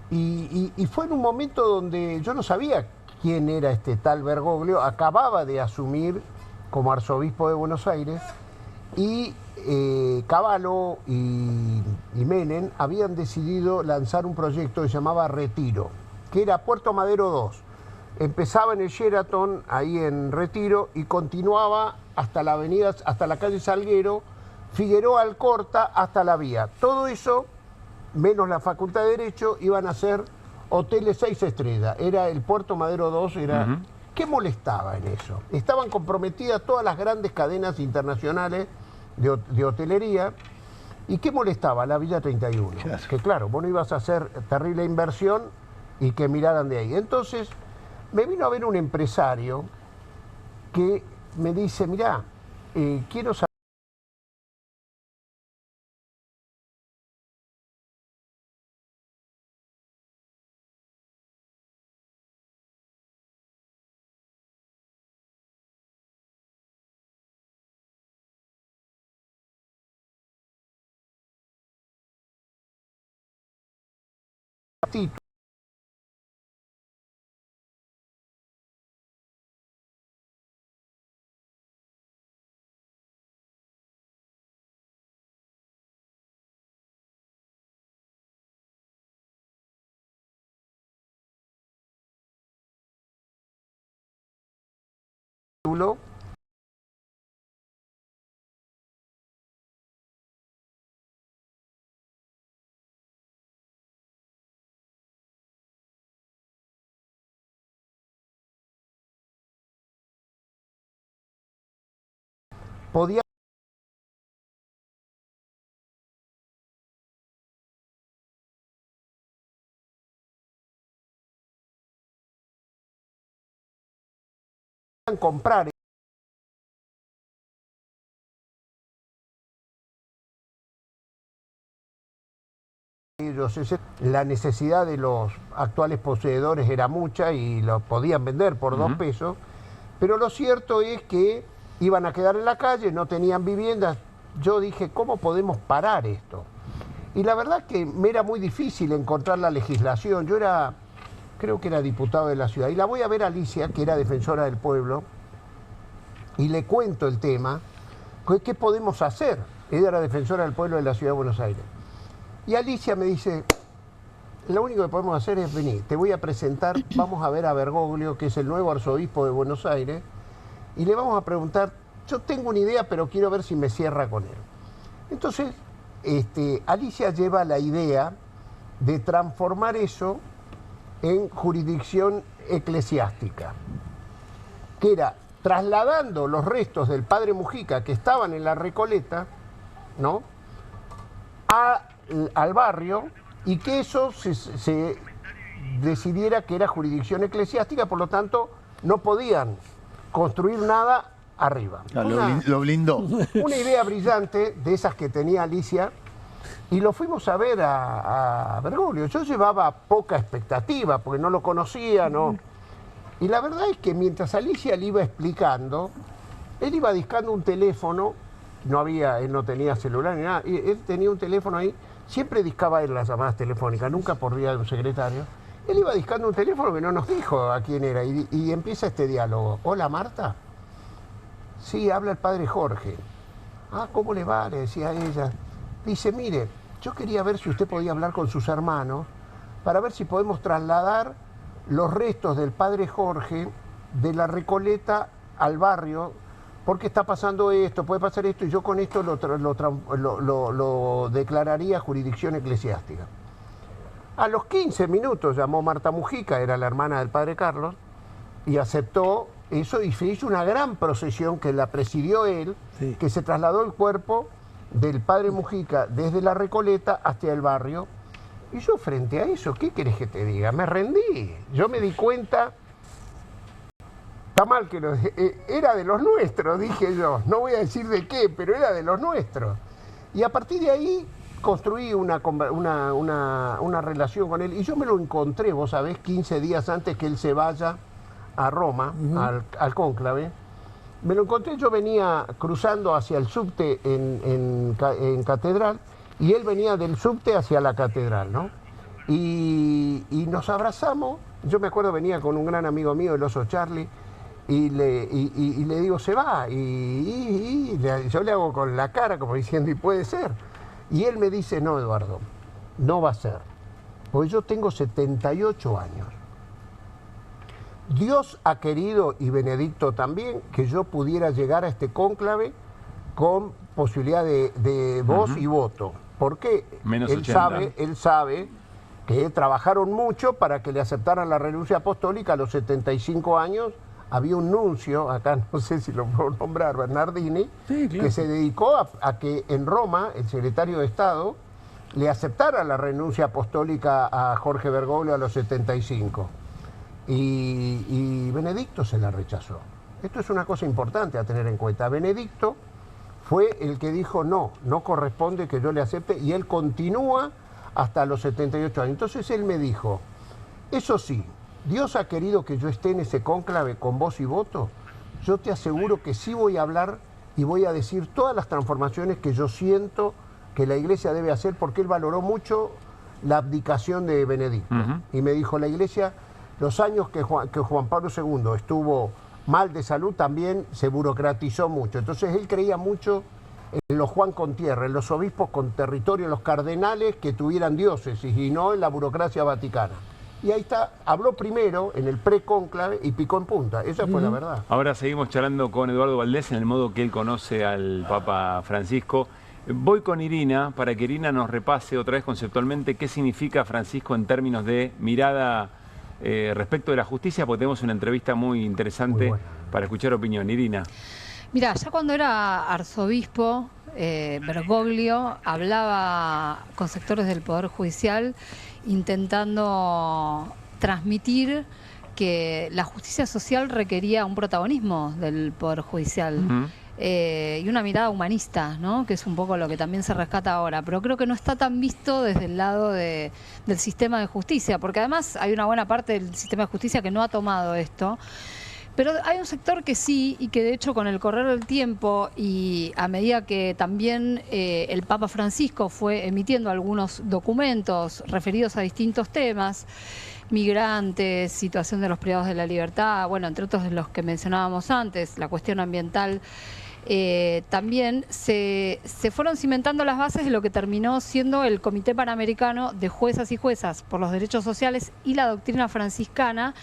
Y fue en un momento donde yo no sabía quién era este tal Bergoglio, acababa de asumir como arzobispo de Buenos Aires, y Cavallo y Menem habían decidido lanzar un proyecto que se llamaba Retiro, que era Puerto Madero 2. Empezaba en el Sheraton, ahí en Retiro, y continuaba hasta la avenida, hasta la calle Salguero, Figueroa Alcorta, hasta la vía. Todo eso, menos la Facultad de Derecho, iban a ser hoteles 6 estrellas. Era el Puerto Madero 2, era... ¿Qué molestaba en eso? Estaban comprometidas todas las grandes cadenas internacionales de hotelería. ¿Y qué molestaba? La Villa 31. Que claro, vos no ibas a hacer terrible inversión y que miraran de ahí. Entonces, me vino a ver un empresario que me dice, mirá, quiero saber... podían comprar ellos, la necesidad de los actuales poseedores era mucha y lo podían vender por 2 pesos, pero lo cierto es que iban a quedar en la calle, no tenían viviendas. Yo dije, ¿cómo podemos parar esto? Y la verdad que me era muy difícil encontrar la legislación. Yo creo que era diputado de la ciudad, y la voy a ver a Alicia, que era defensora del pueblo, y le cuento el tema, ¿qué podemos hacer? Ella era defensora del pueblo de la ciudad de Buenos Aires. Y Alicia me dice, lo único que podemos hacer es venir, te voy a presentar, vamos a ver a Bergoglio, que es el nuevo arzobispo de Buenos Aires, y le vamos a preguntar, yo tengo una idea, pero quiero ver si me cierra con él. Entonces, Alicia lleva la idea de transformar eso en jurisdicción eclesiástica, que era trasladando los restos del padre Mujica que estaban en la Recoleta, ¿no?, al barrio, y que eso se decidiera que era jurisdicción eclesiástica, por lo tanto no podían construir nada arriba. Lo blindó. Una idea brillante de esas que tenía Alicia, y lo fuimos a ver a Bergoglio. Yo llevaba poca expectativa porque no lo conocía, ¿no? Y la verdad es que mientras Alicia le iba explicando, él iba discando un teléfono, él no tenía celular ni nada, y él tenía un teléfono ahí, siempre discaba él las llamadas telefónicas, nunca por vía de un secretario. Él iba discando un teléfono que no nos dijo a quién era, y empieza este diálogo. Hola, Marta. Sí, habla el padre Jorge. Ah, ¿cómo le va?, le decía a ella. Dice, mire, yo quería ver si usted podía hablar con sus hermanos para ver si podemos trasladar los restos del padre Jorge de la Recoleta al barrio, porque está pasando esto, puede pasar esto, y yo con esto lo declararía jurisdicción eclesiástica. A los 15 minutos llamó Marta Mujica, era la hermana del padre Carlos, y aceptó eso, y se hizo una gran procesión que la presidió él, sí, que se trasladó el cuerpo del padre Mujica desde la Recoleta hasta el barrio. Y yo frente a eso, ¿qué querés que te diga? Me rendí. Yo me di cuenta, está mal que era de los nuestros, dije yo. No voy a decir de qué, pero era de los nuestros. Y a partir de ahí construí una relación con él. Y yo me lo encontré, vos sabés, 15 días antes que él se vaya a Roma, al cónclave. Me lo encontré, yo venía cruzando hacia el subte en Catedral, y él venía del subte hacia la catedral, ¿no? Y nos abrazamos. Yo me acuerdo, venía con un gran amigo mío, el oso Charlie, y le digo, se va. Y yo le hago con la cara como diciendo, y puede ser. Y él me dice, no, Eduardo, no va a ser. Porque yo tengo 78 años. Dios ha querido, y Benedicto también, que yo pudiera llegar a este cónclave con posibilidad de voz y voto. Porque él sabe que trabajaron mucho para que le aceptaran la renuncia apostólica a los 75 años. Había un nuncio, acá no sé si lo puedo nombrar, Bernardini, sí, claro, que se dedicó a que en Roma el secretario de Estado le aceptara la renuncia apostólica a Jorge Bergoglio a los 75. Y Benedicto se la rechazó. Esto es una cosa importante a tener en cuenta. Benedicto fue el que dijo, no corresponde que yo le acepte, y él continúa hasta los 78 años. Entonces él me dijo, eso sí, Dios ha querido que yo esté en ese cónclave con voz y voto. Yo te aseguro que sí voy a hablar y voy a decir todas las transformaciones que yo siento que la Iglesia debe hacer, porque él valoró mucho la abdicación de Benedicto. Y me dijo, la Iglesia, los años que Juan Pablo II estuvo mal de salud, también se burocratizó mucho. Entonces él creía mucho en los Juan con tierra, en los obispos con territorio, en los cardenales que tuvieran diócesis, y no en la burocracia vaticana. Y ahí está, habló primero en el precónclave y picó en punta. Esa fue la verdad. Ahora seguimos charlando con Eduardo Valdés en el modo que él conoce al Papa Francisco. Voy con Irina para que Irina nos repase otra vez conceptualmente qué significa Francisco en términos de mirada respecto de la justicia, porque tenemos una entrevista muy interesante para escuchar opinión. Irina. Mira, ya cuando era arzobispo, Bergoglio hablaba con sectores del Poder Judicial intentando transmitir que la justicia social requería un protagonismo del Poder Judicial. Y una mirada humanista, ¿no? Que es un poco lo que también se rescata ahora, pero creo que no está tan visto desde el lado del sistema de justicia, porque además hay una buena parte del sistema de justicia que no ha tomado esto. Pero hay un sector que sí, y que de hecho con el correr del tiempo y a medida que también el Papa Francisco fue emitiendo algunos documentos referidos a distintos temas, migrantes, situación de los privados de la libertad, bueno, entre otros de los que mencionábamos antes, la cuestión ambiental, también se fueron cimentando las bases de lo que terminó siendo el Comité Panamericano de Juezas y Juezas por los Derechos Sociales y la Doctrina Franciscana,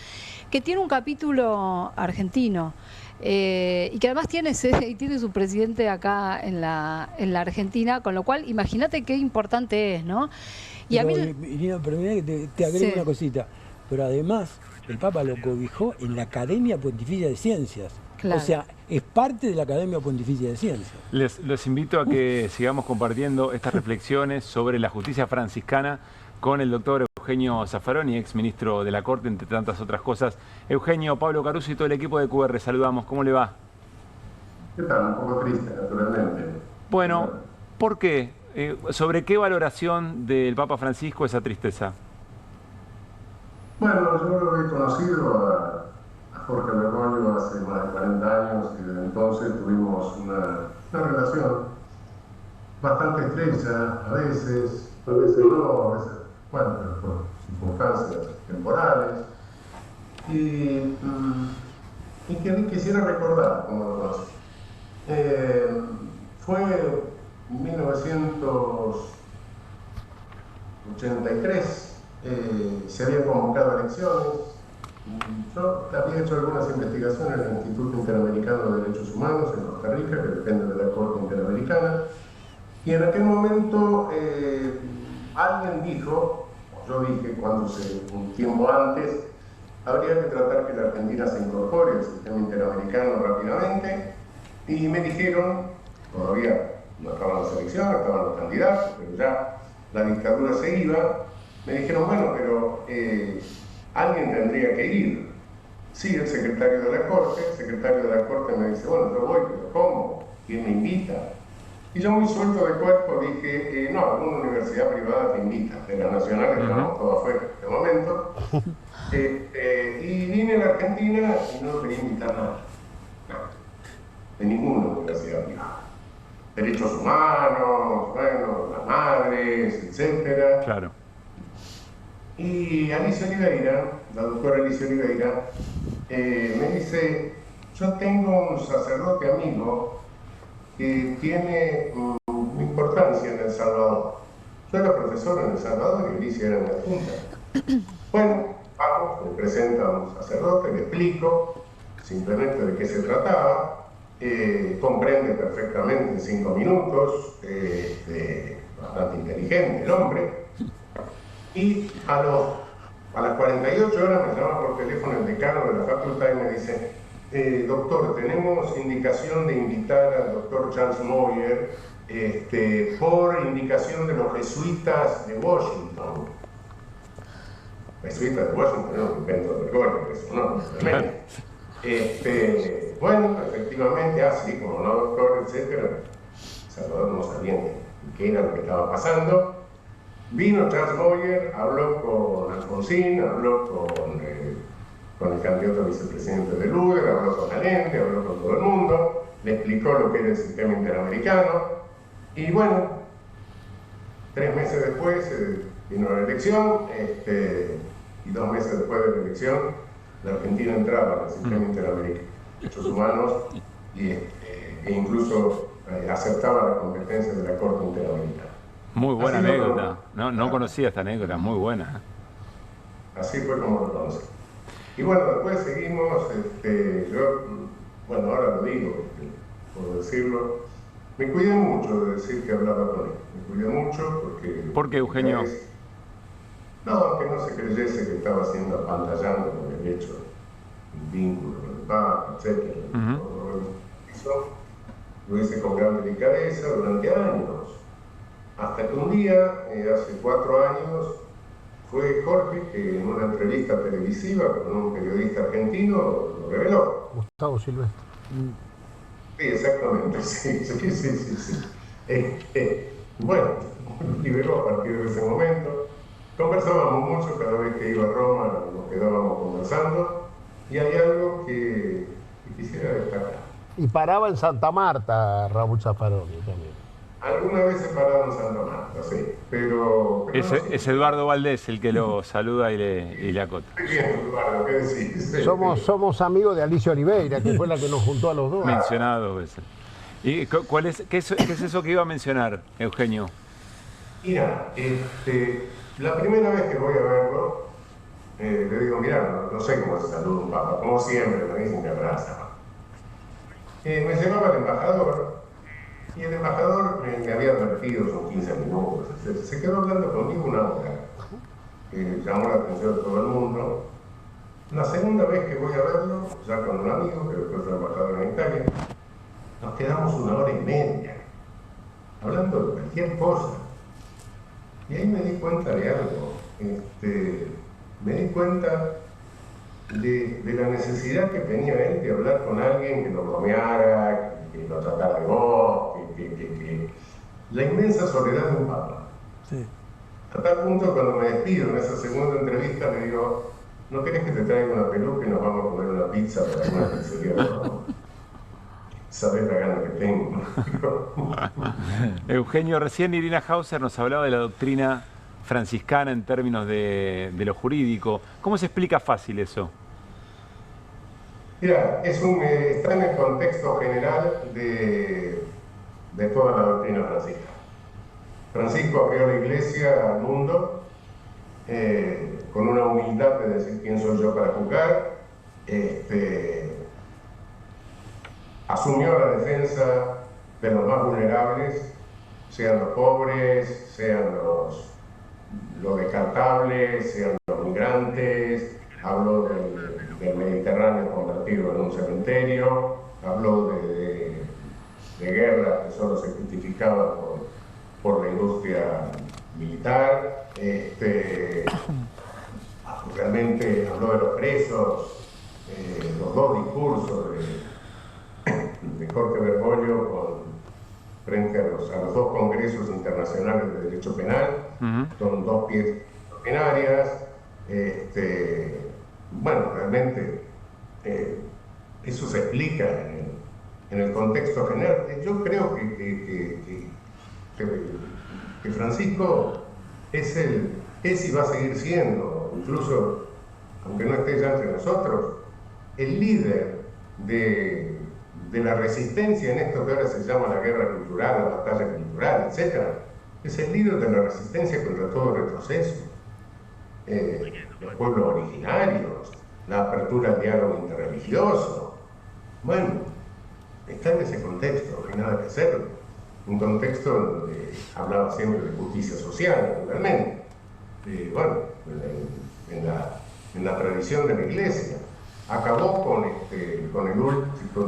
que tiene un capítulo argentino y que además tiene sede y tiene su presidente acá en la Argentina, con lo cual imagínate qué importante es, ¿no? Y pero, a mí... Irina, permítame que te agrego una cosita, pero además el Papa lo cobijó en la Academia Pontificia de Ciencias. Claro. O sea, es parte de la Academia Pontificia de Ciencias. Les invito a que sigamos compartiendo estas reflexiones sobre la justicia franciscana con el doctor Eugenio Zaffaroni, ex ministro de la Corte, entre tantas otras cosas. Eugenio, Pablo Caruso y todo el equipo de QR, saludamos. ¿Cómo le va? ¿Qué tal? Un poco triste, naturalmente. Bueno, ¿por qué? ¿Sobre qué valoración del Papa Francisco esa tristeza? Bueno, yo he conocido a Jorge Bergoglio hace más de 40 años y desde entonces tuvimos una relación bastante estrecha, a veces no, a veces, bueno, pero por circunstancias temporales. Y que quisiera recordar cómo lo conocí. Fue en 1983, se habían convocado elecciones. Yo había hecho algunas investigaciones en el Instituto Interamericano de Derechos Humanos en Costa Rica, que depende de la Corte Interamericana, y en aquel momento alguien dijo, yo dije un tiempo antes, habría que tratar que la Argentina se incorpore al sistema interamericano rápidamente, y me dijeron, todavía no estaban las elecciones, estaban los candidatos, pero ya la dictadura se iba, me dijeron, bueno, pero alguien tendría que ir. Sí, el secretario de la Corte. El secretario de la Corte me dice, bueno, yo voy, pero ¿cómo? ¿Quién me invita? Y yo muy suelto de cuerpo dije, no, alguna universidad privada te invita, de la nacional, que estamos todos afuera en este momento. Y vine a la Argentina y no quería invitar nada. De ninguna universidad privada. Derechos humanos, bueno, las madres, etcétera. Claro. Y Alicia Oliveira, la doctora Alicia Oliveira, me dice, yo tengo un sacerdote amigo que tiene importancia en El Salvador. Yo era profesor en El Salvador y Alicia era mi adjunta. Bueno, vamos, me presenta a un sacerdote, le explico simplemente de qué se trataba, comprende perfectamente en 5 minutos, bastante inteligente el hombre. Y a las 48 horas me llama por teléfono el decano de la facultad y me dice, doctor, tenemos indicación de invitar al doctor Charles Moyer por indicación de los jesuitas de Washington. Jesuitas de Washington, no, invento de Bergoglio, eso no, realmente. Bueno, efectivamente, así como no, doctor, etcétera. Salvador no sabía qué era lo que estaba pasando. Vino Charles Moyer, habló con Alfonsín, habló con el candidato a vicepresidente de Luder, habló con Allende, habló con todo el mundo, le explicó lo que era el sistema interamericano. Y bueno, 3 meses después vino la elección, y 2 meses después de la elección, la Argentina entraba al sistema interamericano de derechos humanos e incluso aceptaba la competencia de la Corte Interamericana. Muy buena anécdota. No conocía esta anécdota, muy buena. Así fue como lo conocí. Y bueno, después seguimos, yo, bueno, ahora lo digo, por decirlo, me cuidé mucho de decir que hablaba con él. Me cuidé mucho porque... ¿Por qué, Eugenio? No, que no se creyese que estaba haciendo apantallando con el hecho, un vínculo con el Papa, etc. Eso. lo hice con gran delicadeza durante años. Hasta que un día, hace 4 años, fue Jorge que en una entrevista televisiva con un periodista argentino lo reveló. Gustavo Silvestre. Sí, exactamente, sí. Bueno, liberó a partir de ese momento. Conversábamos mucho, cada vez que iba a Roma nos quedábamos conversando, y hay algo que quisiera destacar. Y paraba en Santa Marta, Raúl Zaffaroni también. Alguna vez he parado en Santa Marta, sí, pero es Eduardo Valdés el que lo saluda y le acota. Bien, Eduardo, ¿qué decís? Somos amigos de Alicia Oliveira, que fue la que nos juntó a los dos. Mencionado veces. ¿Y qué es eso que iba a mencionar, Eugenio? Mira, la primera vez que voy a verlo, le digo, mira, no sé cómo se saluda un papa, como siempre, me dicen que abraza. Me llevaba el embajador, y el embajador me había advertido, son 15 minutos, se quedó hablando conmigo 1 hora, llamó la atención de todo el mundo. La segunda vez que voy a verlo, ya con un amigo que después fue embajador en Italia, nos quedamos 1 hora y media, hablando de cualquier cosa. Y ahí me di cuenta de algo, me di cuenta de la necesidad que tenía él de hablar con alguien que lo bromeara, que lo tratara de voz, que la inmensa soledad de un papa. Sí. A tal punto, cuando me despido en esa segunda entrevista, le digo, ¿no querés que te traiga una peluca y nos vamos a comer una pizza para alguna pizzería de Roma? Sabés la gana que tengo. Eugenio, recién Irina Hauser nos hablaba de la doctrina franciscana en términos de lo jurídico. ¿Cómo se explica fácil eso? Mira, está en el contexto general de toda la doctrina franciscana. Francisco abrió la iglesia al mundo con una humildad de decir quién soy yo para juzgar. Asumió la defensa de los más vulnerables, sean los pobres, sean los descartables, sean los migrantes. Habló del Mediterráneo convertido en un cementerio, habló de guerras que solo se justificaban por la industria militar, realmente habló de los presos, los 2 discursos de Jorge Bergoglio frente a los 2 congresos internacionales de derecho penal, son 2 piezas extraordinarias. Bueno, realmente eso se explica en el contexto general. Yo creo que Francisco es y va a seguir siendo, incluso aunque no esté ya entre nosotros, el líder de la resistencia en esto que ahora se llama la guerra cultural, la batalla cultural, etc. Es el líder de la resistencia contra todo retroceso. Los pueblos originarios, la apertura al diálogo interreligioso. Bueno, está en ese contexto, no hay nada que hacerlo. Un contexto donde hablaba siempre de justicia social, naturalmente. Bueno, en la tradición de la Iglesia. Acabó con el último,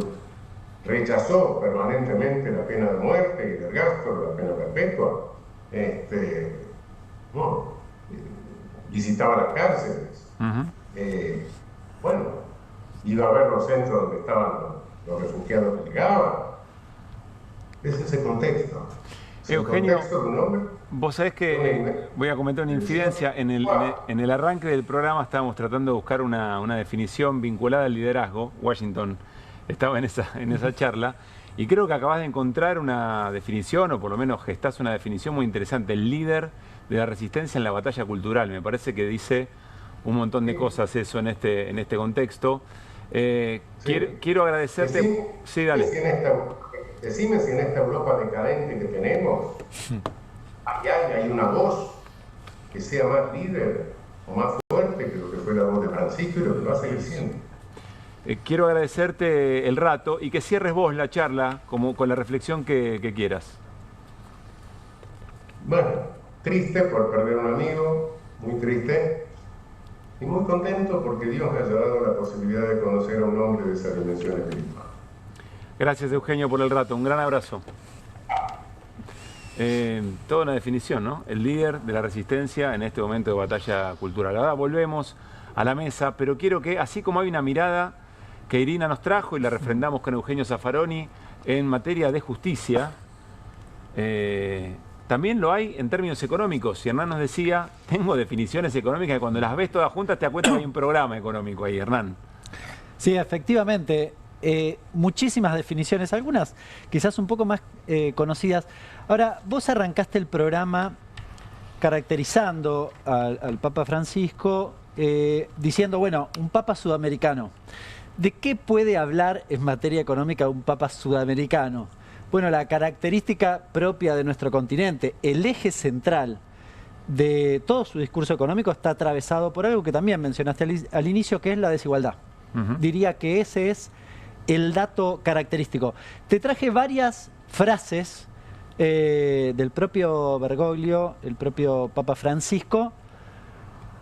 rechazó permanentemente la pena de muerte y del gasto, la pena perpetua. Visitaba las cárceles. Bueno, iba a ver los centros donde estaban los refugiados que llegaban. Es ese contexto. Eugenio, vos sabés que voy a comentar una infidencia. En el arranque del programa estábamos tratando de buscar una definición vinculada al liderazgo. Washington estaba en esa charla. Y creo que acabas de encontrar una definición, o por lo menos gestás una definición muy interesante. El líder de la resistencia en la batalla cultural. Me parece que dice un montón de cosas eso en este contexto. Quiero agradecerte. Sí, dale. Decime si en esta Europa decadente que tenemos hay una voz que sea más líder o más fuerte que lo que fue la voz de Francisco y lo que va a seguir siendo. Quiero agradecerte el rato y que cierres vos la charla con la reflexión que quieras. Bueno, triste por perder un amigo, muy triste, y muy contento porque Dios me ha dado la posibilidad de conocer a un hombre de esa dimensión espiritual. Gracias, Eugenio, por el rato. Un gran abrazo. Toda una definición, ¿no? El líder de la resistencia en este momento de batalla cultural. Ahora volvemos a la mesa, pero quiero que, así como hay una mirada que Irina nos trajo y la refrendamos con Eugenio Zaffaroni en materia de justicia, también lo hay en términos económicos. Y Hernán nos decía, tengo definiciones económicas que cuando las ves todas juntas te das cuenta que hay un programa económico ahí, Hernán. Sí, efectivamente. Muchísimas definiciones, algunas quizás un poco más conocidas. Ahora, vos arrancaste el programa caracterizando al Papa Francisco, diciendo, bueno, un Papa sudamericano. ¿De qué puede hablar en materia económica un Papa sudamericano? Bueno, la característica propia de nuestro continente, el eje central de todo su discurso económico está atravesado por algo que también mencionaste al inicio, que es la desigualdad. Diría que ese es el dato característico. Te traje varias frases del propio Bergoglio, el propio Papa Francisco,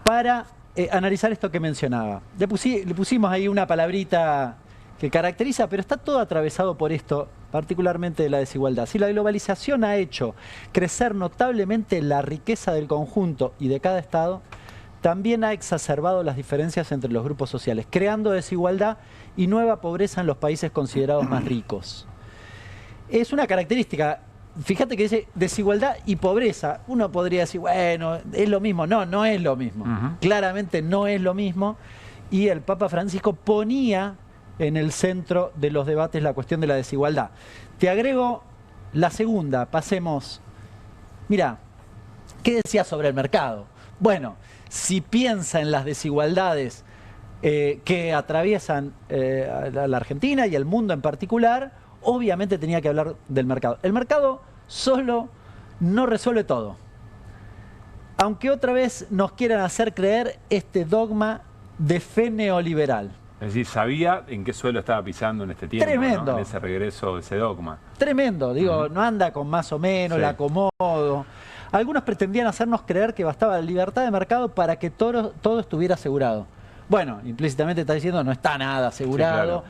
para analizar esto que mencionaba. Le pusimos ahí una palabrita que caracteriza, pero está todo atravesado por esto, particularmente de la desigualdad. Si la globalización ha hecho crecer notablemente la riqueza del conjunto y de cada Estado, también ha exacerbado las diferencias entre los grupos sociales, creando desigualdad y nueva pobreza en los países considerados más ricos. Es una característica, fíjate que dice desigualdad y pobreza. Uno podría decir, bueno, es lo mismo. No, no es lo mismo. Claramente no es lo mismo. Y el Papa Francisco ponía en el centro de los debates la cuestión de la desigualdad. Te agrego la segunda, pasemos. Mira, ¿qué decía sobre el mercado? Bueno, si piensa en las desigualdades que atraviesan a la Argentina y el mundo en particular, obviamente tenía que hablar del mercado. El mercado solo no resuelve todo. Aunque otra vez nos quieran hacer creer este dogma de fe neoliberal. Es decir, sabía en qué suelo estaba pisando en este tiempo, Tremendo. ¿no? En ese regreso, ese dogma. Tremendo, digo, no anda con más o menos, Sí. la acomodo. Algunos pretendían hacernos creer que bastaba la libertad de mercado para que todo estuviera asegurado. Bueno, implícitamente está diciendo no está nada asegurado.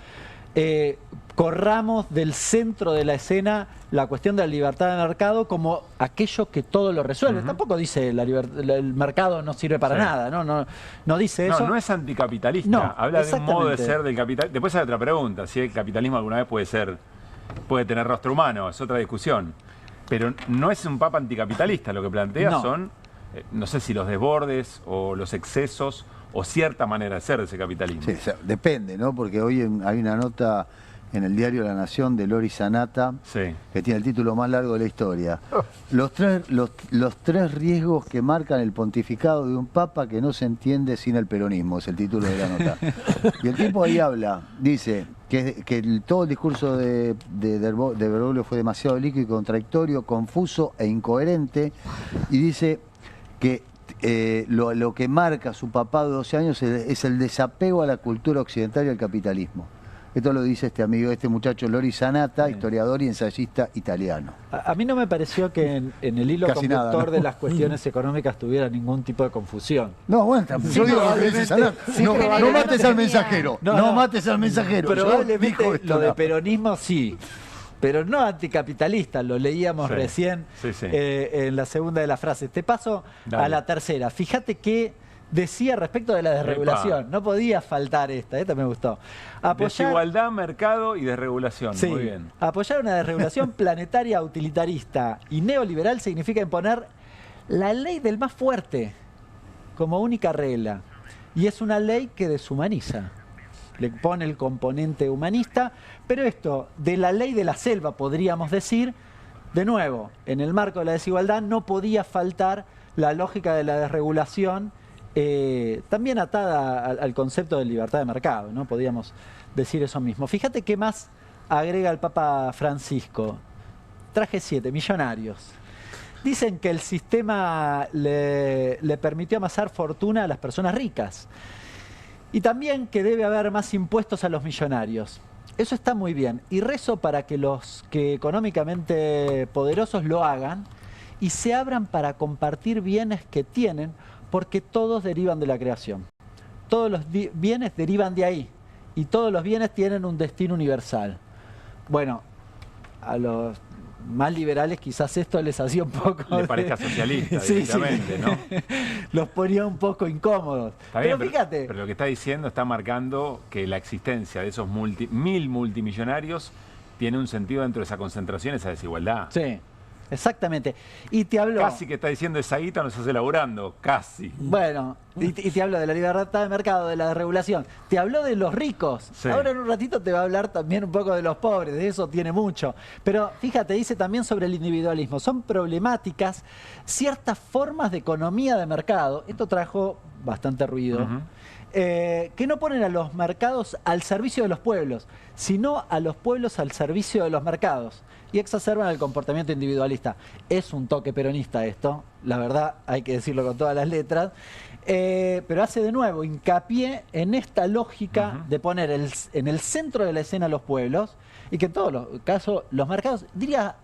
Sí, Corramos del centro de la escena la cuestión de la libertad de mercado como aquello que todo lo resuelve. Tampoco dice el mercado no sirve para nada, no dice eso. No es anticapitalista, No, habla de un modo de exactamente. ser del capital. Después hay otra pregunta, si el capitalismo alguna vez puede tener rostro humano, es otra discusión. Pero no es un papa anticapitalista, lo que plantea No. son, no sé si los desbordes o los excesos o cierta manera de ser de ese capitalismo. Sí, o sea, depende, ¿no? Porque hoy hay una nota en el diario La Nación de Lori Sanata, que tiene el título más largo de la historia. Los tres riesgos que marcan el pontificado de un papa que no se entiende sin el peronismo, es el título de la nota. Y el tipo ahí habla, dice que todo el discurso de Bergoglio fue demasiado líquido y contradictorio, confuso e incoherente, y dice que lo que marca su papado de 12 años es el desapego a la cultura occidental y al capitalismo. Esto lo dice este muchacho Lori Sanata, historiador y ensayista italiano. A mí no me pareció que en el hilo Casi conductor nada, ¿no? de las cuestiones económicas tuviera ningún tipo de confusión. No, bueno, yo digo lo que dice Sanata. No mates al mensajero. No mates al mensajero. Probablemente Yo digo esto, lo de no. peronismo sí, pero no anticapitalista, lo leíamos Sí, recién sí. en la segunda de las frases. Te paso Dale. a la tercera. Fíjate que decía respecto de la desregulación. No podía faltar esta me gustó. Desigualdad, mercado y desregulación. Sí, Muy bien. apoyar una desregulación planetaria, utilitarista y neoliberal significa imponer la ley del más fuerte como única regla. Y es una ley que deshumaniza. Le pone el componente humanista, pero esto de la ley de la selva, podríamos decir, de nuevo, en el marco de la desigualdad no podía faltar la lógica de la desregulación, también atada al concepto de libertad de mercado, ¿no? Podríamos decir eso mismo. Fíjate qué más agrega el Papa Francisco. Traje 7, millonarios. Dicen que el sistema le permitió amasar fortuna a las personas ricas. Y también que debe haber más impuestos a los millonarios. Eso está muy bien. Y rezo para que los que económicamente poderosos lo hagan y se abran para compartir bienes que tienen, porque todos derivan de la creación. Todos los bienes derivan de ahí. Y todos los bienes tienen un destino universal. bueno, a los más liberales quizás esto les hacía un poco... Le parezca socialista, directamente, ¿no? Los ponía un poco incómodos. Está bien, pero fíjate... Pero lo que está diciendo está marcando que la existencia de esos 1000 multimillonarios tiene un sentido dentro de esa concentración, esa desigualdad. Sí, exactamente. Y te habló... Casi que está diciendo esa guita nos hace laburando, casi. Bueno, y te habló de la libertad de mercado, de la desregulación. Te habló de los ricos. Sí. Ahora en un ratito te va a hablar también un poco de los pobres, de eso tiene mucho. Pero fíjate, dice también sobre el individualismo. Son problemáticas ciertas formas de economía de mercado. Esto trajo bastante ruido. Que no ponen a los mercados al servicio de los pueblos, sino a los pueblos al servicio de los mercados. Y exacerban el comportamiento individualista. Es un toque peronista esto, la verdad, hay que decirlo con todas las letras. Pero hace de nuevo hincapié en esta lógica de poner en el centro de la escena a los pueblos y que en todos los casos los mercados, diría,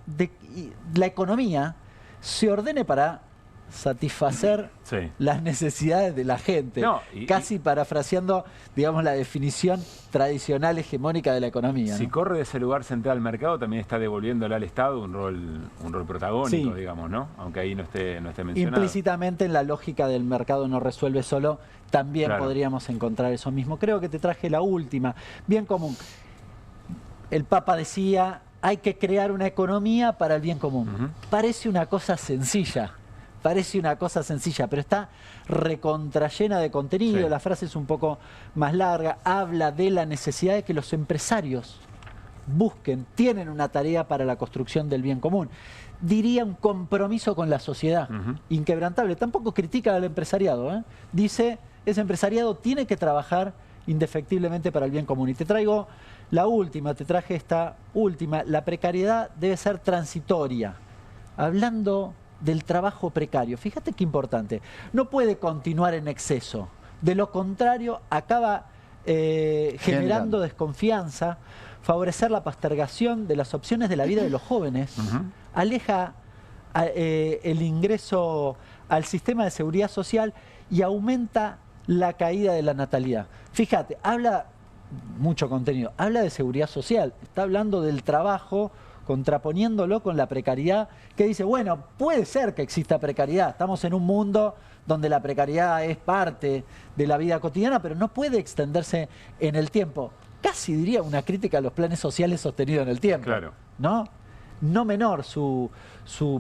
la economía se ordene para satisfacer las necesidades de la gente, casi parafraseando, digamos, la definición tradicional hegemónica de la economía. Si corre de ese lugar central al mercado, también está devolviéndole al Estado un rol protagónico, digamos, ¿no? Aunque ahí no esté mencionado. Implícitamente en la lógica del mercado no resuelve solo, también podríamos encontrar eso mismo. Creo que te traje la última, bien común. El Papa decía, hay que crear una economía para el bien común. Parece una cosa sencilla. Pero está recontrallena de contenido. La frase es un poco más larga. Habla de la necesidad de que los empresarios tienen una tarea para la construcción del bien común. Diría un compromiso con la sociedad, inquebrantable. Tampoco critica al empresariado, Dice, ese empresariado tiene que trabajar indefectiblemente para el bien común. Y te traigo la última, te traje esta última. La precariedad debe ser transitoria. Hablando del trabajo precario. Fíjate qué importante. No puede continuar en exceso. De lo contrario, acaba generando desconfianza, favorecer la postergación de las opciones de la vida de los jóvenes, aleja el ingreso al sistema de seguridad social y aumenta la caída de la natalidad. Fíjate, habla mucho contenido, habla de seguridad social, está hablando del trabajo, contraponiéndolo con la precariedad, que dice, bueno, puede ser que exista precariedad, estamos en un mundo donde la precariedad es parte de la vida cotidiana, pero no puede extenderse en el tiempo. Casi diría una crítica a los planes sociales sostenidos en el tiempo. Claro. No menor su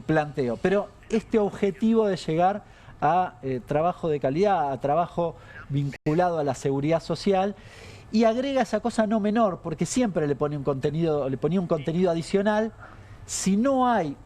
planteo, pero este objetivo de llegar a trabajo de calidad, a trabajo vinculado a la seguridad social. Y agrega esa cosa no menor, porque siempre le ponía un contenido adicional. Si no hay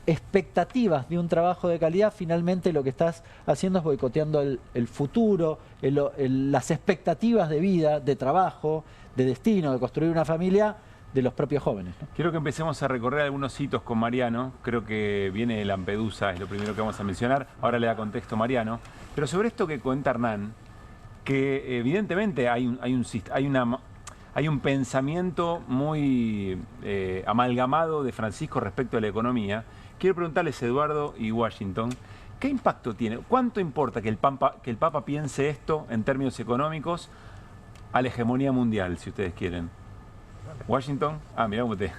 expectativas de un trabajo de calidad, finalmente lo que estás haciendo es boicoteando el futuro, las expectativas de vida, de trabajo, de destino, de construir una familia de los propios jóvenes, ¿no? Quiero que empecemos a recorrer algunos hitos con Mariano. Creo que viene de Lampedusa, es lo primero que vamos a mencionar. Ahora le da contexto Mariano. Pero sobre esto que cuenta Hernán, que evidentemente hay un pensamiento muy amalgamado de Francisco respecto a la economía. Quiero preguntarles, Eduardo y Washington, ¿qué impacto tiene? ¿Cuánto importa que el Papa piense esto en términos económicos a la hegemonía mundial, si ustedes quieren? Washington, mirá cómo te...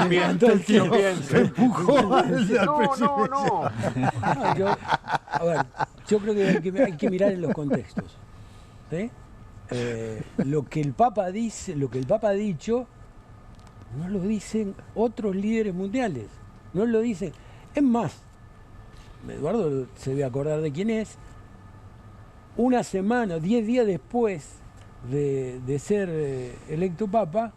Bien, se empujó. No. Yo creo que hay que mirar en los contextos. ¿Sí? Lo que el Papa dice, lo que el Papa ha dicho, no lo dicen otros líderes mundiales. No lo dicen. Es más, Eduardo se debe acordar de quién es. Una semana, 10 días después de ser electo Papa,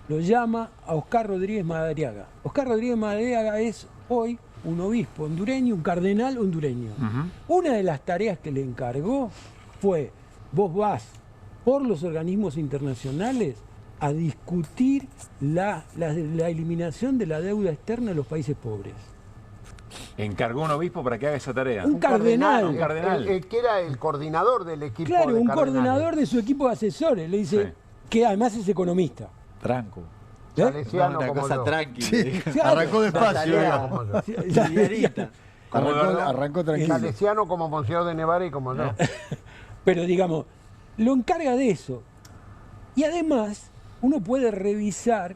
lo llama a Oscar Rodríguez Madariaga. Oscar Rodríguez Madariaga es hoy un obispo hondureño, un cardenal hondureño. Una de las tareas que le encargó fue: vos vas por los organismos internacionales a discutir la eliminación de la deuda externa de los países pobres. ¿Encargó un obispo para que haga esa tarea? Un cardenal. Un cardenal. Que era el coordinador del equipo. Claro, un cardenales. Coordinador de su equipo de asesores. Le dice que además es economista. Tranco. Salesiano, una como cosa yo. tranquila. Sí, arrancó despacio. Arrancó tranquilo. Salesiano como Monseñor de Nevara y como yo. Pero digamos, lo encarga de eso. Y además, uno puede revisar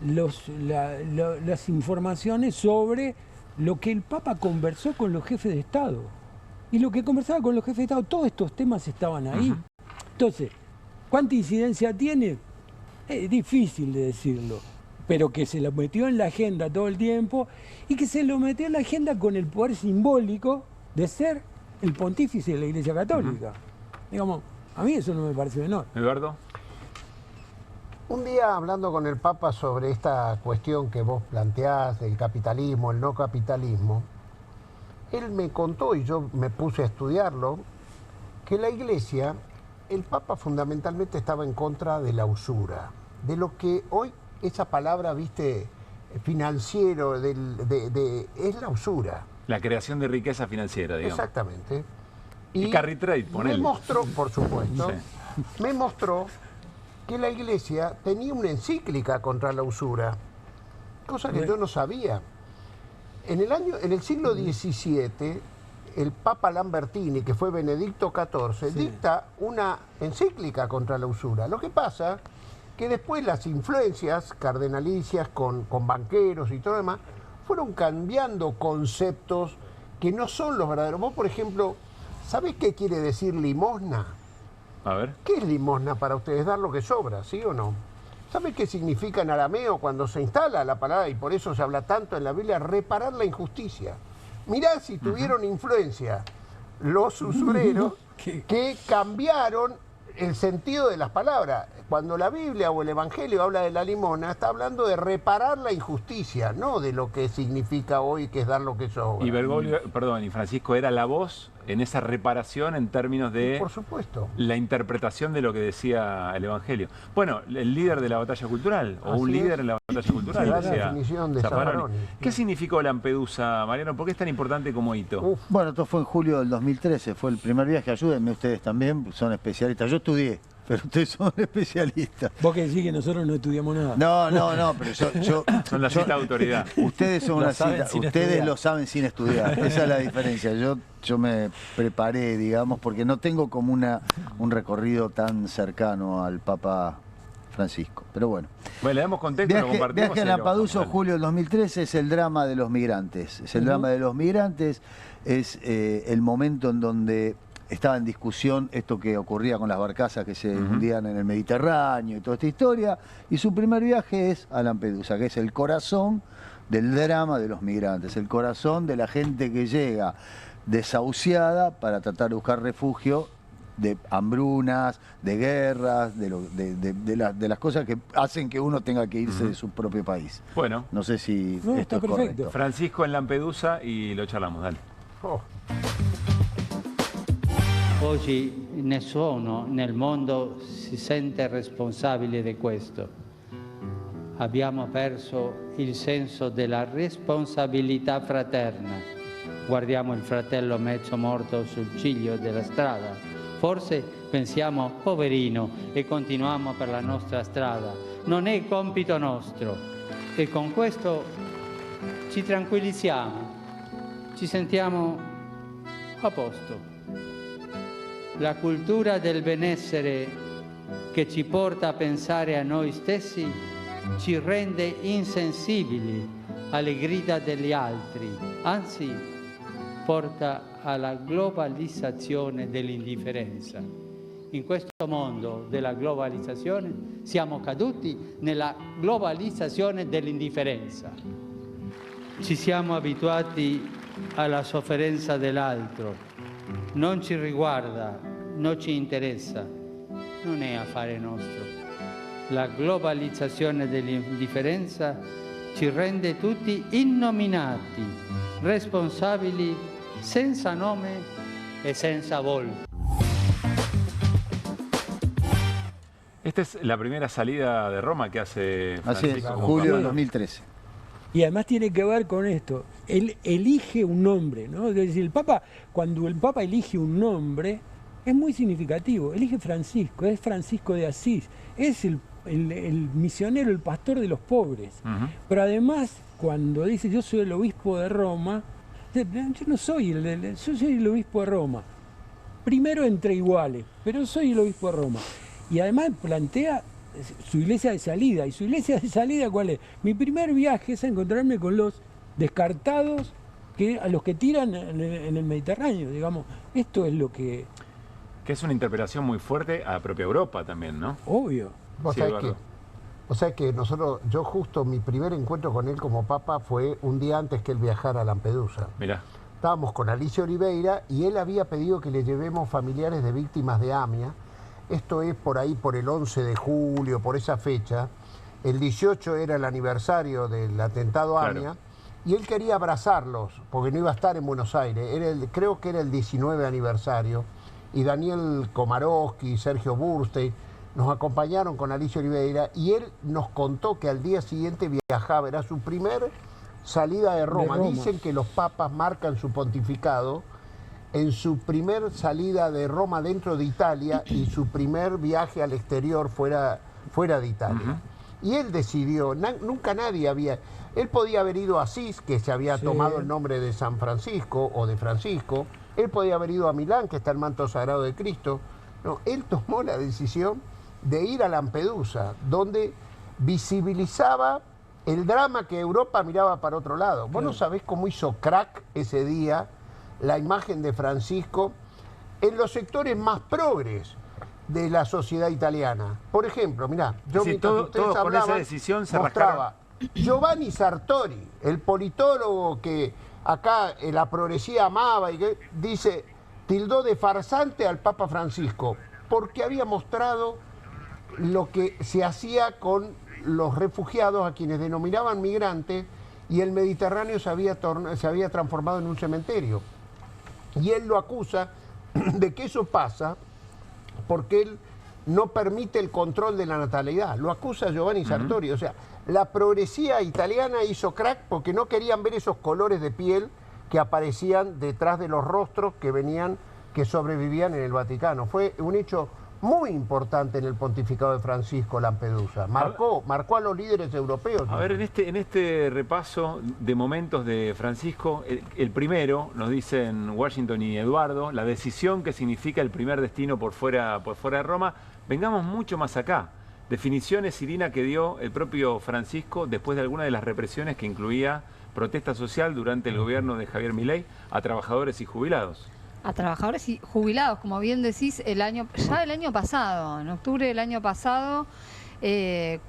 las informaciones sobre lo que el Papa conversó con los jefes de Estado. Y lo que conversaba con los jefes de Estado, todos estos temas estaban ahí. Entonces, ¿cuánta incidencia tiene? Es difícil de decirlo, pero que se lo metió en la agenda todo el tiempo y que se lo metió en la agenda con el poder simbólico de ser el pontífice de la Iglesia Católica. Digamos, a mí eso no me parece menor. Eduardo. Un día hablando con el Papa sobre esta cuestión que vos planteás del capitalismo, el no capitalismo, él me contó, y yo me puse a estudiarlo, que la Iglesia, el Papa fundamentalmente estaba en contra de la usura, de lo que hoy esa palabra, viste, financiero, es la usura. La creación de riqueza financiera, digamos. Exactamente. Y carry trade, ponele. Me mostró, por supuesto, Sí. me mostró que la Iglesia tenía una encíclica contra la usura, cosa que yo no sabía. En el siglo XVII, el Papa Lambertini, que fue Benedicto XIV, dicta una encíclica contra la usura. Lo que pasa que después las influencias cardenalicias con banqueros y todo lo demás fueron cambiando conceptos que no son los verdaderos. Vos, por ejemplo, ¿sabés qué quiere decir limosna? A ver. ¿Qué es limosna para ustedes? Dar lo que sobra, ¿sí o no? ¿Saben qué significa en arameo cuando se instala la palabra, y por eso se habla tanto en la Biblia, reparar la injusticia? Mirá si tuvieron influencia los usureros que cambiaron el sentido de las palabras. Cuando la Biblia o el Evangelio habla de la limosna, está hablando de reparar la injusticia, no de lo que significa hoy, que es dar lo que sobra. Y Bergoglio, perdón, y Francisco era la voz en esa reparación en términos de, por supuesto, la interpretación de lo que decía el Evangelio. Bueno, el líder de la batalla cultural, o un líder en la batalla cultural, la decía definición de Zaffaroni. Zaffaroni. ¿Qué significó Lampedusa, Mariano? ¿Por qué es tan importante como hito? Bueno, esto fue en julio del 2013, fue el primer viaje. Ayúdenme ustedes también, son especialistas. Yo estudié, pero ustedes son especialistas. Vos que decís que nosotros no estudiamos nada. No, pero yo son la cita de autoridad. Ustedes son una cita, ustedes estudiar. lo saben sin estudiar. Esa es la diferencia. Yo me preparé, digamos, porque no tengo como un recorrido tan cercano al Papa Francisco. Pero bueno. Bueno, le damos contexto, lo compartimos. Viaje a Lampedusa, julio del 2013, es el drama de los migrantes. Es el drama de los migrantes, es el momento en donde estaba en discusión esto que ocurría con las barcazas que se hundían en el Mediterráneo y toda esta historia. Y su primer viaje es a Lampedusa, que es el corazón del drama de los migrantes, el corazón de la gente que llega desahuciada para tratar de buscar refugio de hambrunas, de guerras, de las cosas que hacen que uno tenga que irse de su propio país. Bueno. No sé si esto es correcto. Francisco en Lampedusa y lo charlamos, dale. Oggi nessuno nel mondo si sente responsabile di questo. Abbiamo perso il senso della responsabilità fraterna. Guardiamo il fratello mezzo morto sul ciglio della strada. Forse pensiamo, poverino, e continuiamo per la nostra strada. Non è compito nostro. E con questo ci tranquillizziamo, ci sentiamo a posto. La cultura del benessere che ci porta a pensare a noi stessi ci rende insensibili alle grida degli altri, anzi porta alla globalizzazione dell'indifferenza. In questo mondo della globalizzazione siamo caduti nella globalizzazione dell'indifferenza. Ci siamo abituati alla sofferenza dell'altro. Non ci riguarda, non ci interessa, non è affare nostro. La globalizzazione dell'indifferenza ci rende tutti innominati, responsabili senza nome e senza volto. Esta es la primera salida de Roma que hace Francisco. Así es, julio del 2013. Y además tiene que ver con esto. Él elige un nombre, ¿no? Es decir, el Papa, cuando el Papa elige un nombre, es muy significativo. Elige Francisco, es Francisco de Asís, es el misionero, el pastor de los pobres. Pero además, cuando dice yo soy el obispo de Roma, yo no soy yo soy el obispo de Roma. Primero entre iguales, pero soy el obispo de Roma. Y además plantea su iglesia de salida. ¿Y su iglesia de salida cuál es? Mi primer viaje es a encontrarme con los descartados a los que tiran en el Mediterráneo, digamos. Esto es lo que... Que es una interpelación muy fuerte a la propia Europa también, ¿no? Obvio. Vos sabés que yo justo mi primer encuentro con él como papa fue un día antes que él viajara a Lampedusa. Mirá. Estábamos con Alicia Oliveira y él había pedido que le llevemos familiares de víctimas de AMIA. Esto es por ahí, por el 11 de julio, por esa fecha. El 18 era el aniversario del atentado a AMIA. Y él quería abrazarlos, porque no iba a estar en Buenos Aires. Creo que era el 19 aniversario. Y Daniel Komarowski y Sergio Burstein nos acompañaron con Alicia Oliveira y él nos contó que al día siguiente viajaba, era su primer salida de Roma. Dicen que los papas marcan su pontificado en su primer salida de Roma dentro de Italia y su primer viaje al exterior fuera de Italia. Y él decidió, nunca nadie había... Él podía haber ido a Asís, que se había tomado el nombre de San Francisco o de Francisco. Él podía haber ido a Milán, que está el manto sagrado de Cristo. No, él tomó la decisión de ir a Lampedusa, donde visibilizaba el drama que Europa miraba para otro lado. Vos no sabés cómo hizo crack ese día la imagen de Francisco en los sectores más progres de la sociedad italiana. Por ejemplo, mirá, yo mientras ustedes hablaban, con esa decisión se mostraba Giovanni Sartori, el politólogo que acá la progresía amaba y que dice, tildó de farsante al Papa Francisco, porque había mostrado lo que se hacía con los refugiados a quienes denominaban migrantes y el Mediterráneo se había transformado en un cementerio. Y él lo acusa de que eso pasa porque él no permite el control de la natalidad. Lo acusa Giovanni Sartori. O sea, la progresía italiana hizo crack porque no querían ver esos colores de piel que aparecían detrás de los rostros que sobrevivían en el Vaticano. Fue un hecho muy importante en el pontificado de Francisco Lampedusa. Marcó a los líderes europeos. A ver, en este repaso de momentos de Francisco, el primero, nos dicen Washington y Eduardo, la decisión que significa el primer destino por fuera de Roma. Vengamos mucho más acá. Definiciones, Irina, que dio el propio Francisco después de alguna de las represiones que incluía protesta social durante el gobierno de Javier Milei a trabajadores y jubilados. A trabajadores y jubilados, como bien decís, ya el año pasado, en octubre del año pasado,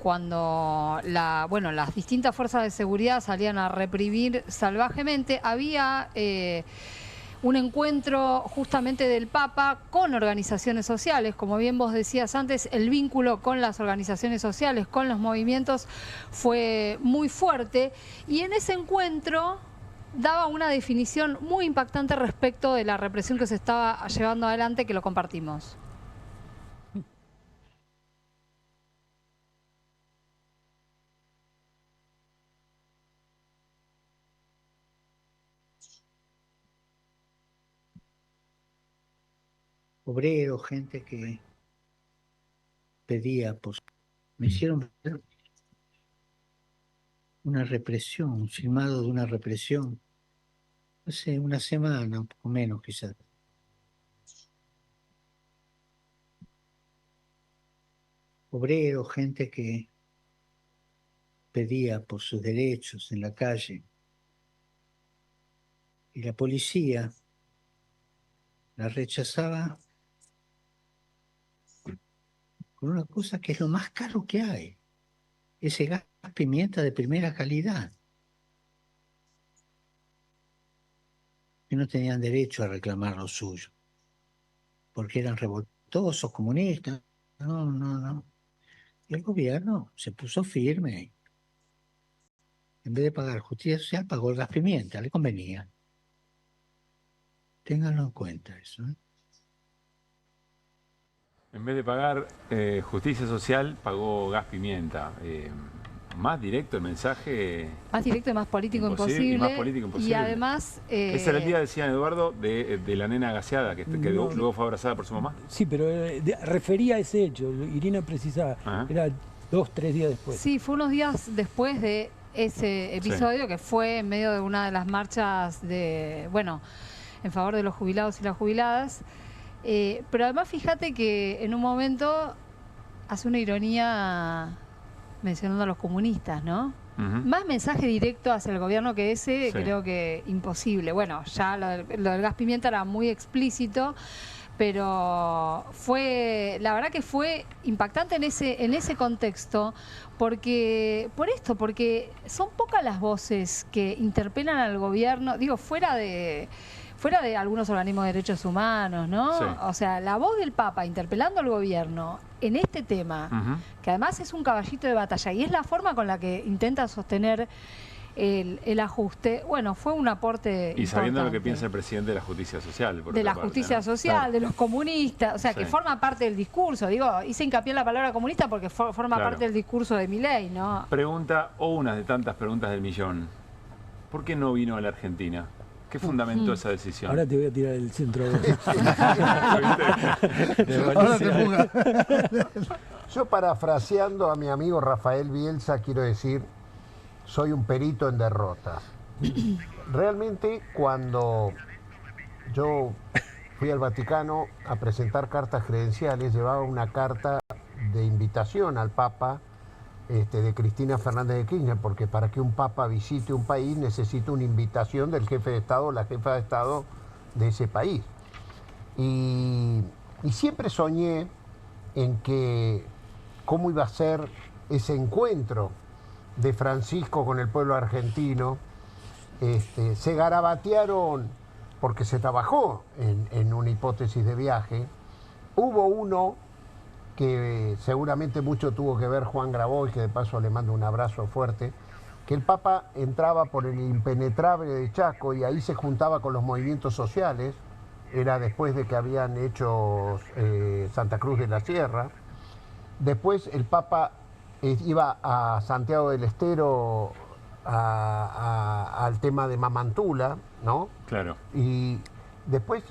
cuando las distintas fuerzas de seguridad salían a reprimir salvajemente, había un encuentro justamente del Papa con organizaciones sociales. Como bien vos decías antes, el vínculo con las organizaciones sociales, con los movimientos, fue muy fuerte. Y en ese encuentro daba una definición muy impactante respecto de la represión que se estaba llevando adelante, que lo compartimos. Obreros, gente que pedía, pues me hicieron ver una represión, un filmado de una represión, hace una semana, un poco menos quizás. Obreros, gente que pedía por sus derechos en la calle, y la policía la rechazaba con una cosa que es lo más caro que hay, ese gas pimienta de primera calidad, que no tenían derecho a reclamar lo suyo, porque eran revoltosos, comunistas. No. Y el gobierno se puso firme. En vez de pagar justicia social, pagó el gas pimienta, le convenía. Ténganlo en cuenta eso, ¿eh? En vez de pagar justicia social, pagó gas pimienta. Más directo el mensaje. Más directo y más político imposible. Y más político imposible. Y además... Ese era el día, decían Eduardo, de la nena gaseada, que luego fue abrazada por su mamá. Sí, pero refería a ese hecho. Irina precisaba. Era 2-3 días después. Sí, fue unos días después de ese episodio, que fue en medio de una de las marchas en favor de los jubilados y las jubiladas. Pero además fíjate que en un momento hace una ironía mencionando a los comunistas, ¿no? Más mensaje directo hacia el gobierno que ese, creo que imposible. Bueno, ya lo del gas pimienta era muy explícito, pero la verdad que fue impactante en ese contexto, porque son pocas las voces que interpelan al gobierno, digo, fuera de algunos organismos de derechos humanos, ¿no? Sí. O sea, la voz del Papa interpelando al gobierno en este tema, que además es un caballito de batalla y es la forma con la que intenta sostener el ajuste, bueno, fue un aporte y sabiendo lo que piensa el presidente de la justicia social. De la justicia social, de los comunistas, o sea, que forma parte del discurso. Digo, hice hincapié en la palabra comunista porque forma parte del discurso de Milei, ¿no? Pregunta, o una de tantas preguntas del millón. ¿Por qué no vino a la Argentina? ¿Qué fundamentó esa decisión? Ahora te voy a tirar el centro. Ahora te ponga. Yo, parafraseando a mi amigo Rafael Bielsa, quiero decir, soy un perito en derrotas. Realmente, cuando yo fui al Vaticano a presentar cartas credenciales, llevaba una carta de invitación al Papa de Cristina Fernández de Kirchner, porque para que un papa visite un país necesita una invitación del jefe de Estado o la jefa de Estado de ese país. Y siempre soñé en que cómo iba a ser ese encuentro de Francisco con el pueblo argentino. Se garabatearon porque se trabajó en una hipótesis de viaje. Hubo uno que seguramente mucho tuvo que ver Juan Grabois, que de paso le mando un abrazo fuerte, que el Papa entraba por el impenetrable de Chaco y ahí se juntaba con los movimientos sociales, era después de que habían hecho Santa Cruz de la Sierra. Después el Papa iba a Santiago del Estero al tema de Mamantula, ¿no? Claro. Y después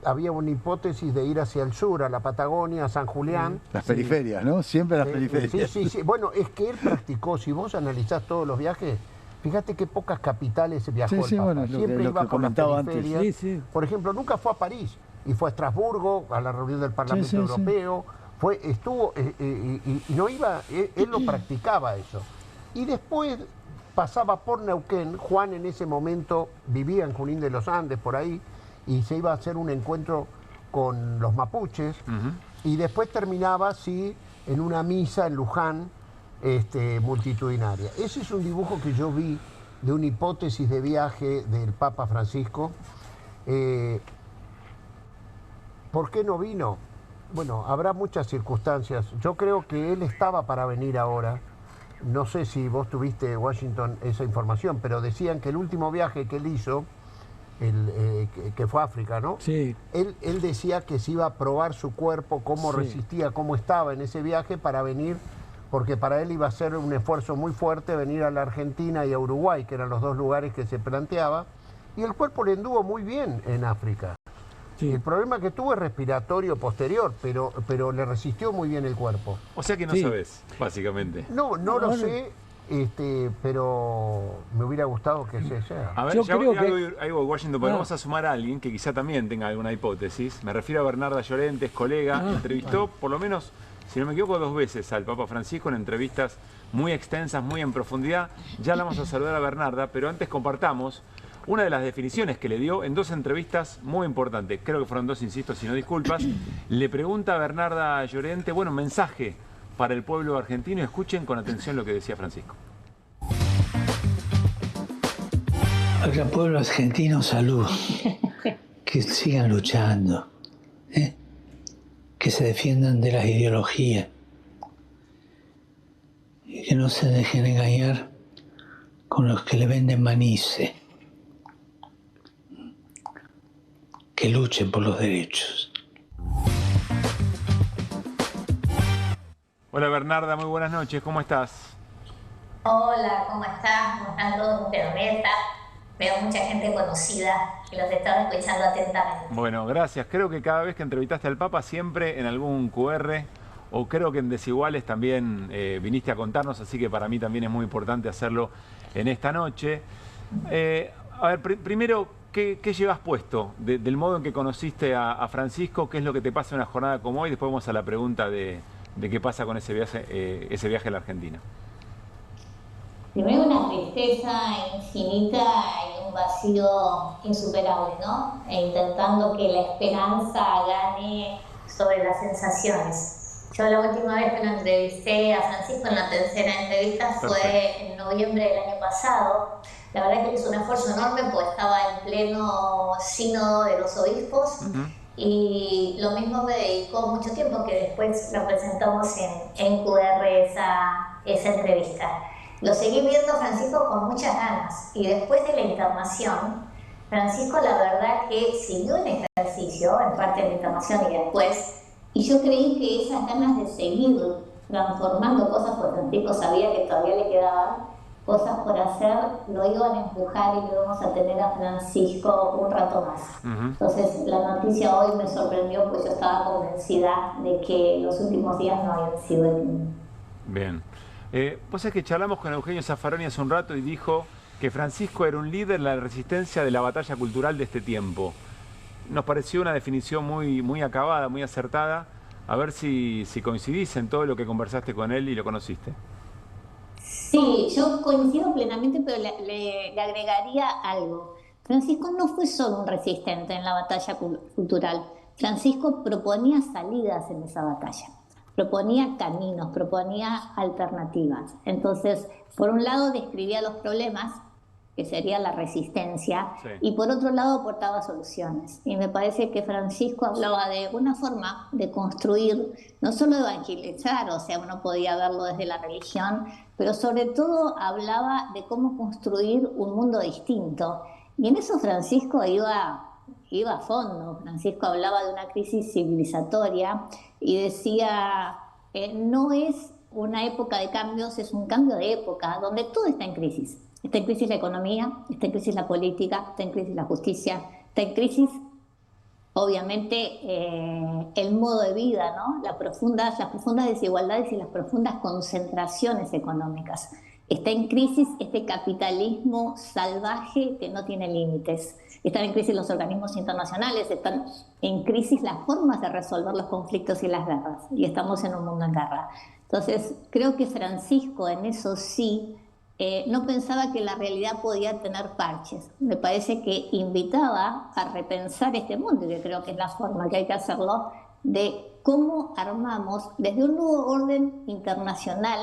había una hipótesis de ir hacia el sur, a la Patagonia, a San Julián. Las periferias, ¿no? Siempre las periferias. Sí. Bueno, es que él practicó, si vos analizás todos los viajes, fíjate qué pocas capitales viajó el Papa. Bueno, siempre lo iba que por las comentaba periferias. antes. Por ejemplo, nunca fue a París, y fue a Estrasburgo, a la reunión del Parlamento Europeo. Estuvo, y no iba, él lo practicaba eso. Y después pasaba por Neuquén. Juan en ese momento vivía en Junín de los Andes, por ahí, y se iba a hacer un encuentro con los mapuches, y después terminaba así en una misa en Luján multitudinaria. Ese es un dibujo que yo vi de una hipótesis de viaje del Papa Francisco. ¿Por qué no vino? Bueno, habrá muchas circunstancias. Yo creo que él estaba para venir ahora. No sé si vos tuviste, Washington, esa información, pero decían que el último viaje que él hizo, que fue a África, ¿no? Sí. Él decía que se iba a probar su cuerpo, cómo resistía, cómo estaba en ese viaje para venir, porque para él iba a ser un esfuerzo muy fuerte venir a la Argentina y a Uruguay, que eran los dos lugares que se planteaba, y el cuerpo le anduvo muy bien en África. Sí. El problema que tuvo es respiratorio posterior, pero le resistió muy bien el cuerpo. O sea que no sabés, básicamente. No lo sé, pero me hubiera gustado que sea. A ver, ahí voy, Washington, porque vamos a sumar a alguien que quizá también tenga alguna hipótesis. Me refiero a Bernarda Llorente, es colega, entrevistó por lo menos, si no me equivoco, 2 veces al Papa Francisco en entrevistas muy extensas, muy en profundidad. Ya la vamos a saludar a Bernarda, pero antes compartamos una de las definiciones que le dio en 2 entrevistas muy importantes. Creo que fueron 2, insisto, si no disculpas. Le pregunta a Bernarda Llorente, bueno, mensaje para el pueblo argentino. Escuchen con atención lo que decía Francisco. Al pueblo argentino, salud. Que sigan luchando. Que se defiendan de las ideologías. Y que no se dejen engañar con los que le venden manice. Que luchen por los derechos. Hola Bernarda, muy buenas noches, ¿cómo estás? Hola, ¿cómo estás? ¿Cómo están todos ustedes? Veo mucha gente conocida que los están escuchando atentamente. Bueno, gracias. Creo que cada vez que entrevistaste al Papa, siempre en algún QR, o creo que en Desiguales también viniste a contarnos, así que para mí también es muy importante hacerlo en esta noche. A ver, primero, ¿qué llevas puesto del modo en que conociste a Francisco? ¿Qué es lo que te pasa en una jornada como hoy? Después vamos a la pregunta de de qué pasa con ese viaje a la Argentina. Primero una tristeza infinita y un vacío insuperable, ¿no? E intentando que la esperanza gane sobre las sensaciones. Yo la última vez que lo entrevisté a Francisco en la tercera entrevista fue en noviembre del año pasado. La verdad es que hizo un esfuerzo enorme porque estaba en pleno sínodo de los obispos. Y lo mismo me dedicó mucho tiempo, que después lo presentamos en QR esa entrevista. Lo seguí viendo a Francisco con muchas ganas, y después de la internación, Francisco la verdad que siguió el ejercicio, en parte de la internación y después, y yo creí que esas ganas de seguir transformando cosas, porque Francisco sabía que todavía le quedaban cosas por hacer, lo iban a empujar y lo íbamos a tener a Francisco un rato más. Entonces la noticia hoy me sorprendió, pues yo estaba convencida de que los últimos días no habían sido el mismo. Bien. Pues es que charlamos con Eugenio Zaffaroni hace un rato y dijo que Francisco era un líder en la resistencia de la batalla cultural de este tiempo. Nos pareció una definición muy acabada, muy acertada. A ver si coincidís en todo lo que conversaste con él y lo conociste. Sí, yo coincido plenamente, pero le agregaría algo. Francisco no fue solo un resistente en la batalla cultural. Francisco proponía salidas en esa batalla. Proponía caminos, proponía alternativas. Entonces, por un lado describía los problemas, que sería la resistencia, y por otro lado aportaba soluciones. Y me parece que Francisco hablaba de una forma de construir, no solo evangelizar, o sea, uno podía verlo desde la religión, pero sobre todo hablaba de cómo construir un mundo distinto. Y en eso Francisco iba a fondo. Francisco hablaba de una crisis civilizatoria y decía, no es una época de cambios, es un cambio de época donde todo está en crisis. Está en crisis la economía, está en crisis la política, está en crisis la justicia, está en crisis, obviamente, el modo de vida, ¿no? Las profundas desigualdades y las profundas concentraciones económicas. Está en crisis este capitalismo salvaje que no tiene límites. Están en crisis los organismos internacionales, están en crisis las formas de resolver los conflictos y las guerras. Y estamos en un mundo en guerra. Entonces, creo que Francisco en eso sí no pensaba que la realidad podía tener parches. Me parece que invitaba a repensar este mundo, y que creo que es la forma que hay que hacerlo, de cómo armamos desde un nuevo orden internacional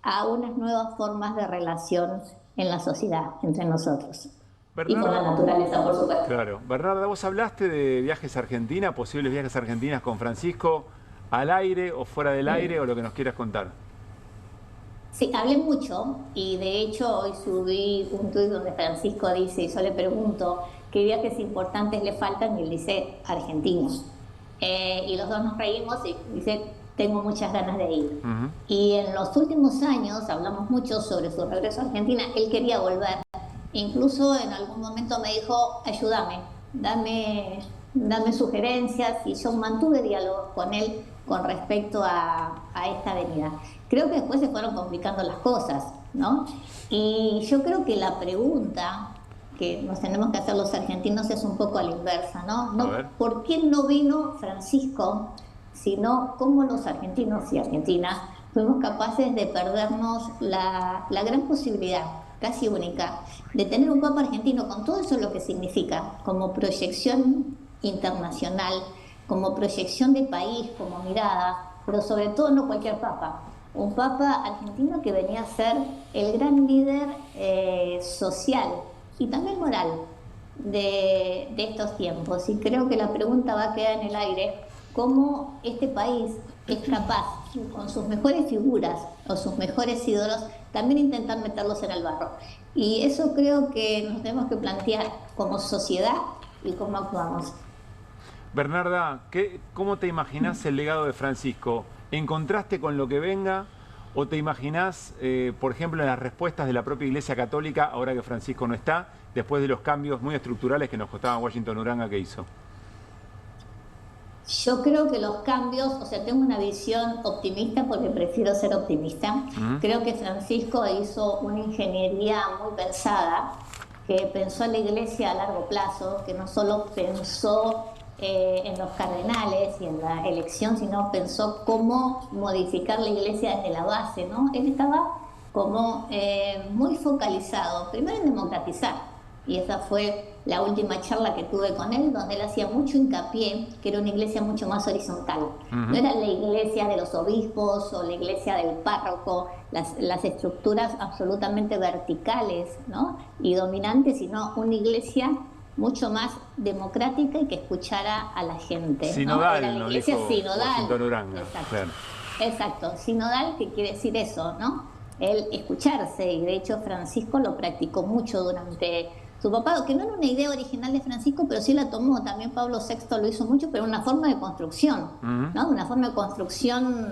a unas nuevas formas de relación en la sociedad, entre nosotros. Bernarda, y con la naturaleza, por supuesto. Claro. Bernarda, vos hablaste de viajes a Argentina, posibles viajes a Argentina con Francisco, al aire o fuera del aire, o lo que nos quieras contar. Sí, hablé mucho, y de hecho hoy subí un tuit donde Francisco dice, y yo le pregunto qué viajes importantes le faltan, y él dice Argentina. Y los dos nos reímos y dice, tengo muchas ganas de ir. Y en los últimos años hablamos mucho sobre su regreso a Argentina. Él quería volver. Incluso en algún momento me dijo, ayúdame, dame sugerencias, y yo mantuve diálogos con él con respecto a esta venida. Creo que después se fueron complicando las cosas, ¿no? Y yo creo que la pregunta que nos tenemos que hacer los argentinos es un poco a la inversa, ¿no? ¿Por qué no vino Francisco? Sino cómo los argentinos y argentinas fuimos capaces de perdernos la gran posibilidad, casi única, de tener un Papa argentino con todo eso lo que significa, como proyección internacional, como proyección de país, como mirada, pero sobre todo no cualquier Papa. Un Papa argentino que venía a ser el gran líder social y también moral de estos tiempos. Y creo que la pregunta va a quedar en el aire, cómo este país es capaz, con sus mejores figuras o sus mejores ídolos, también intentar meterlos en el barro. Y eso creo que nos tenemos que plantear como sociedad y cómo actuamos. Bernarda, ¿cómo te imaginás el legado de Francisco? ¿En contraste con lo que venga? ¿O te imaginás, por ejemplo, en las respuestas de la propia Iglesia Católica, ahora que Francisco no está, después de los cambios muy estructurales que nos costaban Washington Uranga que hizo? Yo creo que los cambios, o sea, tengo una visión optimista porque prefiero ser optimista. Creo que Francisco hizo una ingeniería muy pensada, que pensó en la Iglesia a largo plazo, que no solo pensó en los cardenales y en la elección, sino pensó cómo modificar la iglesia desde la base, ¿no? Él estaba como muy focalizado, primero en democratizar, y esa fue la última charla que tuve con él, donde él hacía mucho hincapié que era una iglesia mucho más horizontal. No era la iglesia de los obispos o la iglesia del párroco, las estructuras absolutamente verticales, ¿no? Y dominantes, sino una iglesia mucho más democrática y que escuchara a la gente. Sinodal, ¿no? Era la iglesia sinodal. Washington Uranga. Exacto, sinodal, que quiere decir eso, ¿no? El escucharse, y de hecho Francisco lo practicó mucho durante su papado, que no era una idea original de Francisco, pero sí la tomó, también Pablo VI lo hizo mucho, pero una forma de construcción, ¿no? Una forma de construcción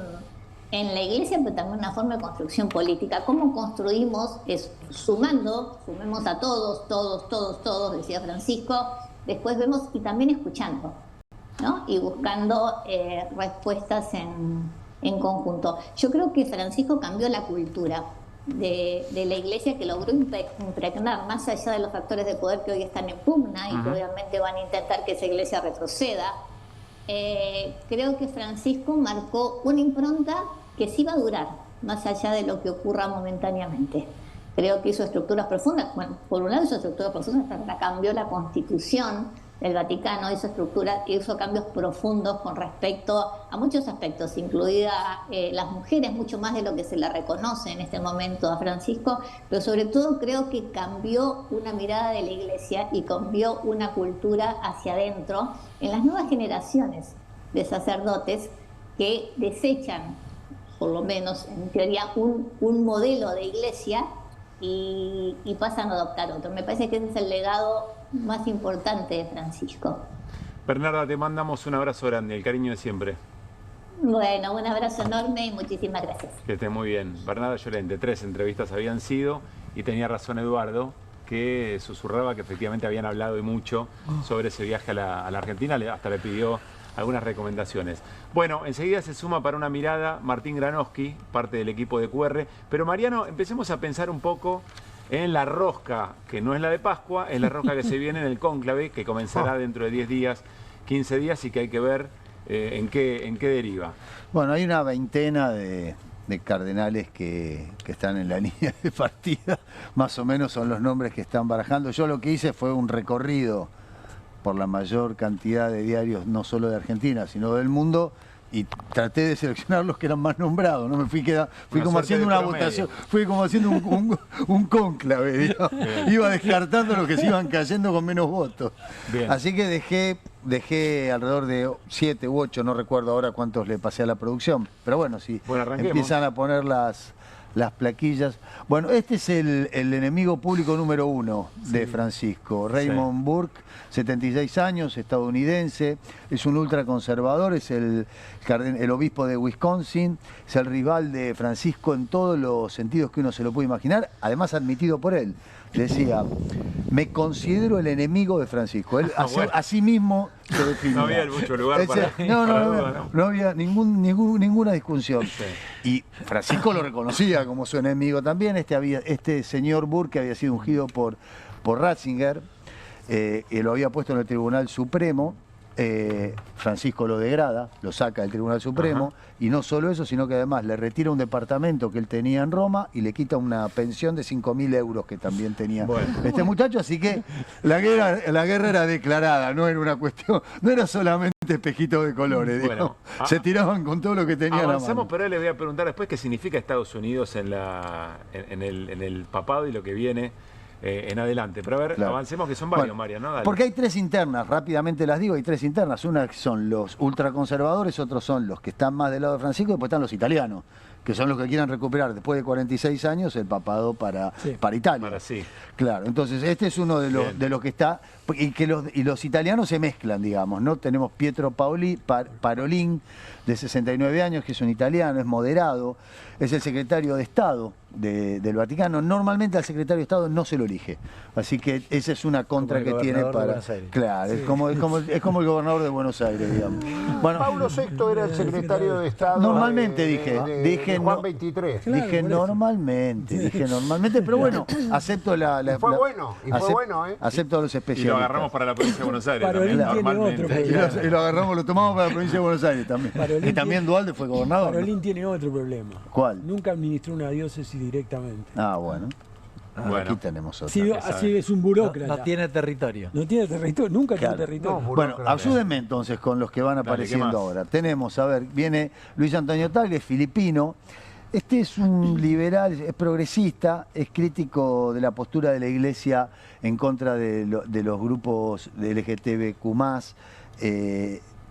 en la iglesia, pero también una forma de construcción política. ¿Cómo construimos? Es sumemos a todos, decía Francisco, después vemos, y también escuchando, ¿no? Y buscando respuestas en conjunto. Yo creo que Francisco cambió la cultura de la iglesia, que logró impregnar, más allá de los factores de poder que hoy están en pugna y que obviamente van a intentar que esa iglesia retroceda. Creo que Francisco marcó una impronta que sí va a durar, más allá de lo que ocurra momentáneamente. Creo que hizo estructuras profundas. Bueno, por un lado hizo estructuras profundas, cambió la Constitución del Vaticano, hizo cambios profundos con respecto a muchos aspectos, incluida las mujeres, mucho más de lo que se le reconoce en este momento a Francisco, pero sobre todo creo que cambió una mirada de la iglesia y cambió una cultura hacia adentro en las nuevas generaciones de sacerdotes que desechan, por lo menos en teoría, un modelo de iglesia y pasan a adoptar otro. Me parece que ese es el legado más importante de Francisco. Bernarda, te mandamos un abrazo grande, el cariño de siempre. Bueno, un abrazo enorme y muchísimas gracias. Que esté muy bien. Bernarda Llorente, 3 entrevistas habían sido, y tenía razón Eduardo, que susurraba que efectivamente habían hablado y mucho sobre ese viaje a la Argentina, hasta le pidió algunas recomendaciones. Bueno, enseguida se suma para una mirada Martín Granowski, parte del equipo de QR. Pero Mariano, empecemos a pensar un poco en la rosca, que no es la de Pascua, es la rosca que se viene en el cónclave, que comenzará dentro de 10 días, 15 días, y que hay que ver en qué deriva. Bueno, hay una veintena de cardenales que están en la línea de partida, más o menos son los nombres que están barajando. Yo lo que hice fue un recorrido por la mayor cantidad de diarios, no solo de Argentina, sino del mundo, y traté de seleccionar los que eran más nombrados, ¿no? Fui como haciendo una votación, fui como haciendo un cónclave, digamos. Iba descartando los que se iban cayendo con menos votos. Bien. Así que dejé alrededor de 7 u 8, no recuerdo ahora cuántos le pasé a la producción, pero bueno, si empiezan a poner las plaquillas. Bueno, este es el enemigo público número 1 de Francisco. Raymond Burke, 76 años, estadounidense, es un ultraconservador, es el obispo de Wisconsin, es el rival de Francisco en todos los sentidos que uno se lo puede imaginar, además admitido por él. Decía, me considero el enemigo de Francisco. Él a sí mismo se definía. No había mucho lugar para no había ninguna discusión. Sí. Y Francisco lo reconocía como su enemigo también. Este señor Burke había sido ungido por Ratzinger, y lo había puesto en el Tribunal Supremo. Francisco lo degrada, lo saca del Tribunal Supremo, y no solo eso, sino que además le retira un departamento que él tenía en Roma y le quita una pensión de 5.000 euros que también tenía este muchacho. Así que la guerra era declarada, no era una cuestión, no era solamente espejito de colores, bueno, se tiraban con todo lo que tenían a la mano. Pero ahora les voy a preguntar después qué significa Estados Unidos en el papado y lo que viene en adelante. Pero a ver, avancemos, que son varios, María, ¿no? Dale. Porque hay 3 internas, rápidamente las digo, hay 3 internas. Una son los ultraconservadores, otros son los que están más del lado de Francisco, y después están los italianos, que son los que quieren recuperar después de 46 años el papado para Italia. Claro, entonces este es uno de los que está, y los italianos se mezclan, digamos, ¿no? Tenemos Pietro Parolin, de 69 años, que es un italiano, es moderado, es el secretario de Estado del Vaticano. Normalmente al secretario de Estado no se lo elige, así que esa es una contra que tiene para... Claro, es como el gobernador de Buenos Aires, digamos. Bueno, Paulo VI era el secretario de Estado. Normalmente dije Juan XXIII. Dije normalmente, pero bueno, acepto fue bueno, acepto a los especialistas. agarramos para la provincia de Buenos Aires Parolín también, tiene normalmente. otro Y problema. lo agarramos, lo tomamos para la provincia de Buenos Aires también. Parolín Y también Dualde fue gobernador. ¿no? Parolín tiene otro problema. ¿Cuál? Nunca administró una diócesis directamente. Ah, bueno. Bueno. Aquí tenemos otra. Así es un burócrata. No tiene territorio. No tiene territorio, nunca Claro. tiene territorio. Bueno, ayúdenme entonces con los que van Dale, ¿qué apareciendo más? ahora. Tenemos, a ver, viene Luis Antonio Tagle, es filipino. Este es un liberal, es progresista, es crítico de la postura de la Iglesia en contra de los grupos de LGTBQ+.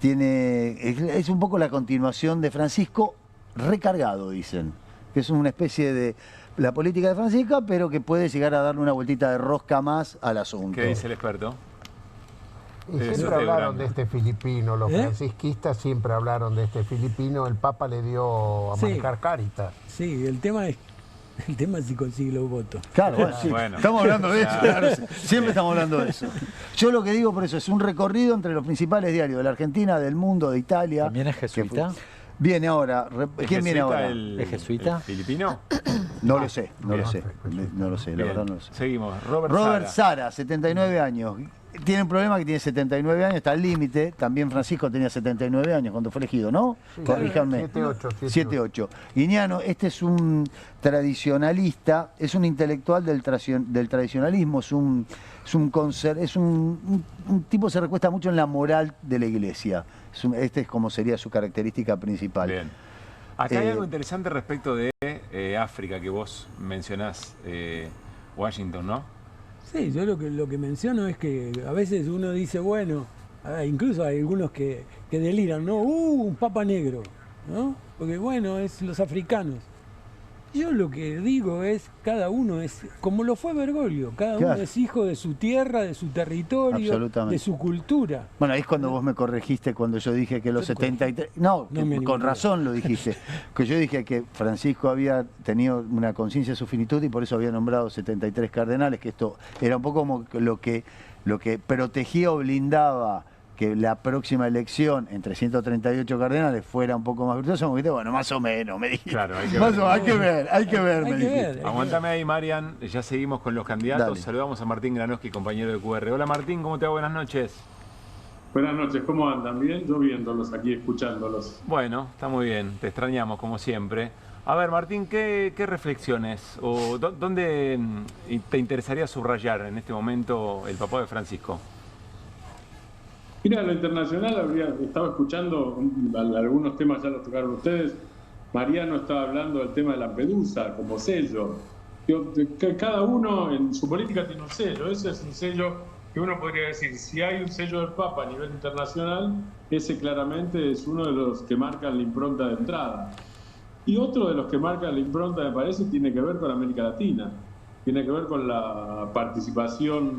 Es un poco la continuación de Francisco, recargado, dicen. Que es una especie de la política de Francisco, pero que puede llegar a darle una vueltita de rosca más al asunto. ¿Qué dice el experto? Y siempre Santiago hablaron Grande. de este filipino, los francisquistas siempre hablaron de este filipino, el Papa le dio a Sí. manejar Cáritas. Sí, el tema es si consigue los votos. Claro, bueno, sí. Bueno. Estamos hablando de eso, claro, siempre estamos hablando de eso. Yo lo que digo por eso es un recorrido entre los principales diarios de la Argentina, del mundo, de Italia. ¿También es jesuita? Viene ahora. ¿Quién viene ahora? ¿Es jesuita? ¿El filipino? No lo sé, no Bien. lo sé. No lo sé, la Bien. verdad no lo sé. Seguimos. Robert Robert Sara. Sara, 79 años. Tiene un problema que tiene 79 años, está al límite. También Francisco tenía 79 años cuando fue elegido, ¿no? Sí, Corríjanme. 7-8. Guiñano, este es un tradicionalista, es un intelectual del tradicionalismo, es un tipo que se recuesta mucho en la moral de la Iglesia. Este es como sería su característica principal. Bien. Acá hay algo interesante respecto de África que vos mencionás, Washington, ¿no? Sí, yo lo que menciono es que a veces uno dice, bueno, incluso hay algunos que deliran, ¿no? Un papa negro, ¿no? Porque bueno, es los africanos. Yo lo que digo es, cada uno es, como lo fue Bergoglio, cada uno Claro. es hijo de su tierra, de su territorio, Absolutamente. de su cultura. Bueno, ahí es cuando vos me corregiste cuando yo dije que los 73... No, No me con animé. razón lo dijiste. Que yo dije que Francisco había tenido una conciencia de su finitud y por eso había nombrado 73 cardenales, que esto era un poco como lo que protegía o blindaba que la próxima elección entre 138 cardenales fuera un poco más virtuosa. Me dijiste, bueno, más o menos, me dijiste. Claro, hay que Más ver. o- hay que ver, me Hay que dijiste. ver. Aguántame ahí, Marian. Ya seguimos con los candidatos. Dale. Saludamos a Martín Granoski, compañero de QR. Hola, Martín, ¿cómo te va? Buenas noches. Buenas noches, ¿cómo andan? ¿Bien? Yo viéndolos aquí, escuchándolos. Bueno, está muy bien. Te extrañamos, como siempre. A ver, Martín, ¿qué reflexiones o dónde te interesaría subrayar en este momento el papá de Francisco? Mira, lo internacional estaba escuchando algunos temas, ya los tocaron ustedes. Mariano estaba hablando del tema de Lampedusa como sello. Cada uno en su política tiene un sello. Ese es un sello que uno podría decir, si hay un sello del Papa a nivel internacional, ese claramente es uno de los que marcan la impronta de entrada. Y otro de los que marcan la impronta, me parece, tiene que ver con América Latina. Tiene que ver con la participación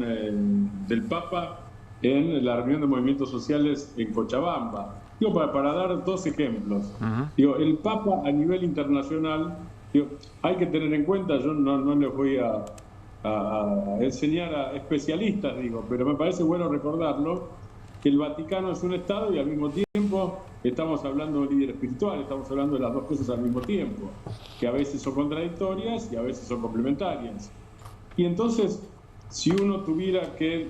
del Papa en la reunión de movimientos sociales en Cochabamba. Digo, para dar dos ejemplos. Digo, el Papa a nivel internacional, hay que tener en cuenta, yo no les voy a enseñar a especialistas, pero me parece bueno recordarlo, que el Vaticano es un Estado y al mismo tiempo estamos hablando de un líder espiritual, estamos hablando de las dos cosas al mismo tiempo, que a veces son contradictorias y a veces son complementarias. Y entonces, si uno tuviera que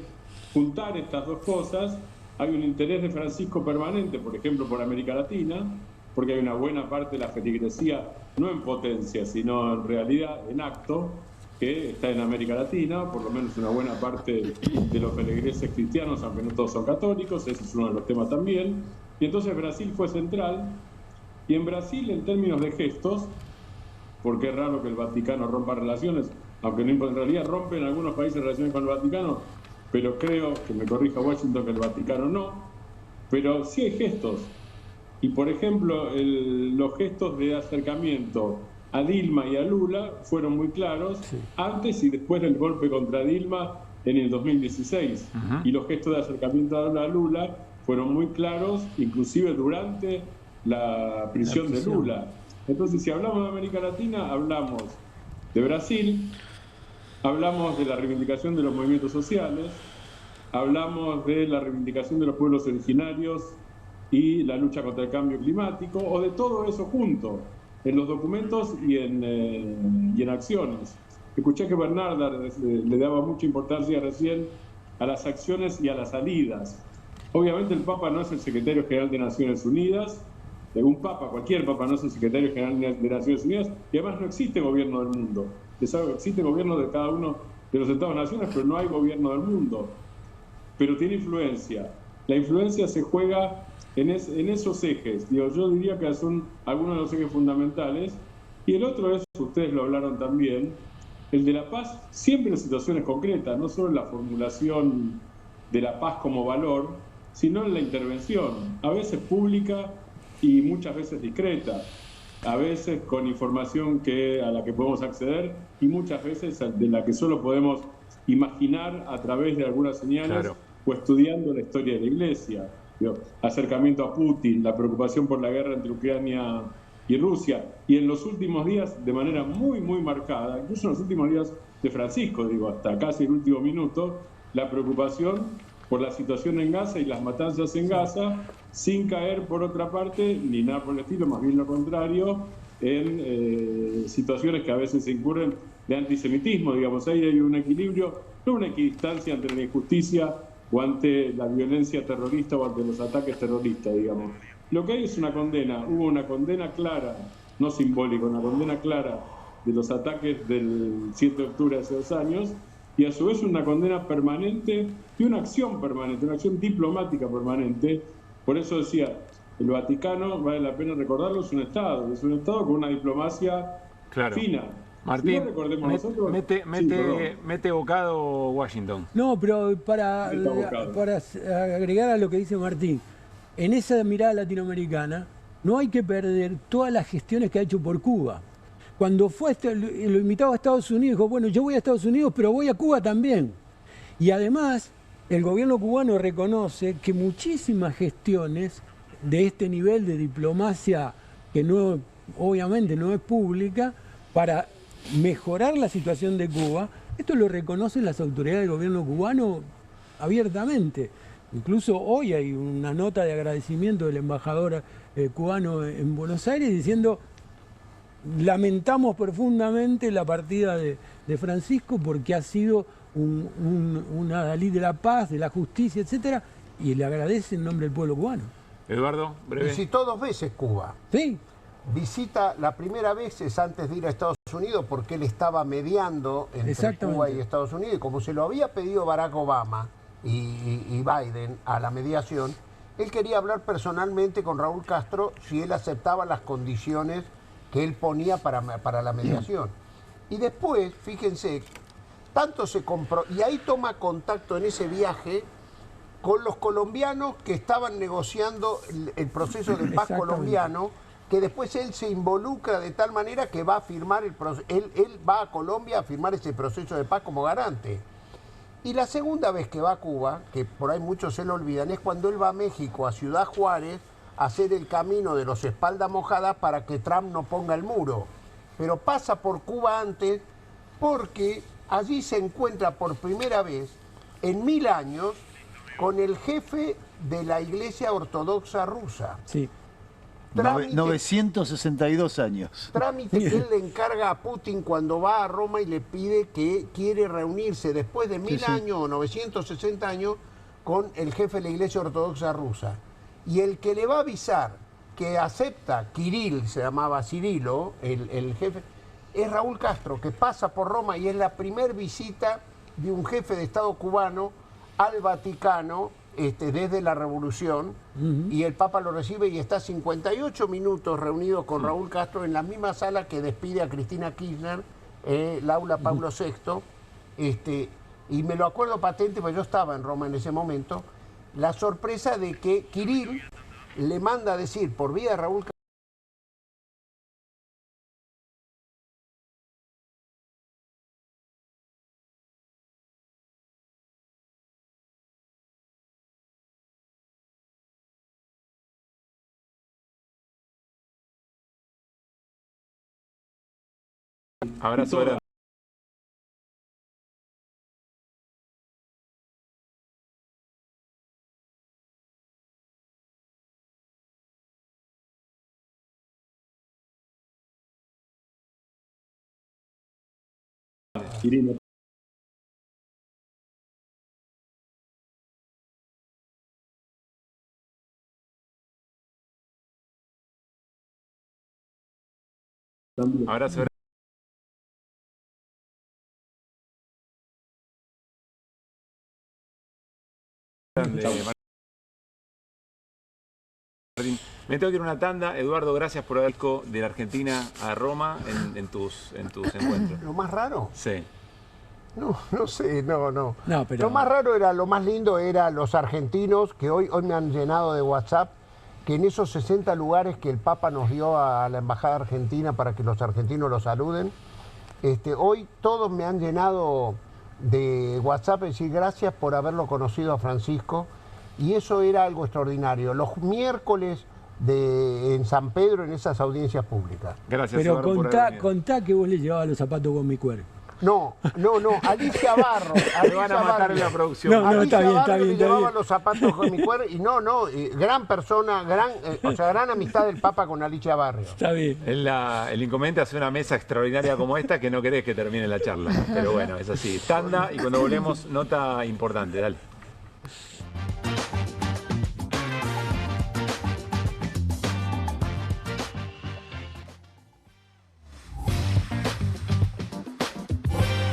juntar estas dos cosas, hay un interés de Francisco permanente, por ejemplo, por América Latina, porque hay una buena parte de la feligresía, no en potencia, sino en realidad, en acto, que está en América Latina, por lo menos una buena parte de los feligreses cristianos, aunque no todos son católicos, ese es uno de los temas también. Y entonces Brasil fue central, y en Brasil, en términos de gestos, porque es raro que el Vaticano rompa relaciones, aunque no, en realidad rompen algunos países relaciones con el Vaticano, pero creo, que me corrija Washington, que el Vaticano no, pero sí hay gestos. Y por ejemplo, los gestos de acercamiento a Dilma y a Lula fueron muy claros antes y después del golpe contra Dilma en el 2016. Y los gestos de acercamiento a Lula fueron muy claros, inclusive durante la prisión de Lula. Entonces, si hablamos de América Latina, hablamos de Brasil, hablamos de la reivindicación de los movimientos sociales, hablamos de la reivindicación de los pueblos originarios y la lucha contra el cambio climático, o de todo eso junto, en los documentos y en acciones. Escuché que Bernarda le daba mucha importancia recién a las acciones y a las salidas. Obviamente el Papa no es el secretario general de Naciones Unidas, un Papa, cualquier Papa no es el secretario general de Naciones Unidas, y además no existe gobierno del mundo. Existe gobierno de cada uno de los Estados-naciones, pero no hay gobierno del mundo. Pero tiene influencia. La influencia se juega en esos ejes. Digo, yo diría que son algunos de los ejes fundamentales. Y el otro es, ustedes lo hablaron también, el de la paz siempre en situaciones concretas, no solo en la formulación de la paz como valor, sino en la intervención, a veces pública y muchas veces discreta, a veces con información a la que podemos acceder y muchas veces de la que solo podemos imaginar a través de algunas señales. Claro. O estudiando la historia de la Iglesia. Acercamiento a Putin, la preocupación por la guerra entre Ucrania y Rusia, y en los últimos días de manera muy, muy marcada, incluso en los últimos días de Francisco, digo, hasta casi el último minuto, la preocupación por la situación en Gaza y las matanzas en Gaza, sin caer, por otra parte, ni nada por el estilo, más bien lo contrario, en situaciones que a veces se incurren de antisemitismo, digamos, ahí hay un equilibrio, no una equidistancia entre la injusticia o ante la violencia terrorista o ante los ataques terroristas, digamos. Lo que hay es una condena, hubo una condena clara, no simbólica, una condena clara de los ataques del 7 de octubre de hace 2 años, y a su vez una condena permanente y una acción permanente, una acción diplomática permanente. Por eso decía, el Vaticano, vale la pena recordarlo, es un Estado con una diplomacia fina. Martín, si mete bocado Washington. No, pero para agregar a lo que dice Martín, en esa mirada latinoamericana no hay que perder todas las gestiones que ha hecho por Cuba. Cuando fue lo invitaba a Estados Unidos, dijo, bueno, yo voy a Estados Unidos, pero voy a Cuba también. Y además, el gobierno cubano reconoce que muchísimas gestiones de este nivel de diplomacia, que no, obviamente no es pública, para mejorar la situación de Cuba, esto lo reconocen las autoridades del gobierno cubano abiertamente. Incluso hoy hay una nota de agradecimiento del embajador cubano en Buenos Aires diciendo: lamentamos profundamente la partida de Francisco porque ha sido una adalid de la paz, de la justicia, etcétera, y le agradece en nombre del pueblo cubano. Eduardo, breve. Visitó 2 veces Cuba. Sí. Visita, la primera vez es antes de ir a Estados Unidos porque él estaba mediando entre Cuba y Estados Unidos, y como se lo había pedido Barack Obama y Biden a la mediación, él quería hablar personalmente con Raúl Castro si él aceptaba las condiciones que él ponía para la mediación. Y después, fíjense, tanto se compró, y ahí toma contacto en ese viaje con los colombianos que estaban negociando el proceso de paz colombiano, que después él se involucra de tal manera que va a firmar él va a Colombia a firmar ese proceso de paz como garante. Y la segunda vez que va a Cuba, que por ahí muchos se lo olvidan, es cuando él va a México, a Ciudad Juárez, a hacer el camino de los espaldas mojadas para que Trump no ponga el muro. Pero pasa por Cuba antes porque allí se encuentra por primera vez en 1000 años con el jefe de la Iglesia Ortodoxa rusa. Sí. 962 años. Trámite que él le encarga a Putin cuando va a Roma y le pide que quiere reunirse después de 1000 años o 960 años con el jefe de la Iglesia Ortodoxa rusa. Y el que le va a avisar que acepta, Kirill, se llamaba Cirilo, el jefe, es Raúl Castro, que pasa por Roma y es la primera visita de un jefe de Estado cubano al Vaticano desde la Revolución, y el Papa lo recibe y está 58 minutos reunido con Raúl Castro en la misma sala que despide a Cristina Kirchner, el aula Pablo VI, y me lo acuerdo patente porque yo estaba en Roma en ese momento, la sorpresa de que Kirill le manda a decir por vía de Raúl Castro, abrazo grande. Irina. También. Abrazo. Grande, Martín. Me tengo que ir a una tanda. Eduardo, gracias por haber ido de la Argentina a Roma en tus encuentros. ¿Lo más raro? Sí. No sé, no. No, pero... Lo más raro era, lo más lindo era los argentinos, que hoy me han llenado de WhatsApp, que en esos 60 lugares que el Papa nos dio a la Embajada Argentina para que los argentinos lo saluden, hoy todos me han llenado de WhatsApp, es decir, gracias por haberlo conocido a Francisco, y eso era algo extraordinario. Los miércoles en San Pedro, en esas audiencias públicas. Gracias, pero Eduardo, contá que vos le llevabas los zapatos con mi cuerpo. No, Alicia Barro. Me van a matar en la producción. No, está bien. Llevaba los zapatos con mi cuerpo y gran persona, gran amistad del Papa con Alicia Barrio. Está bien. El inconveniente hace una mesa extraordinaria como esta que no querés que termine la charla. Pero bueno, es así. Tanda y cuando volvemos, nota importante, dale.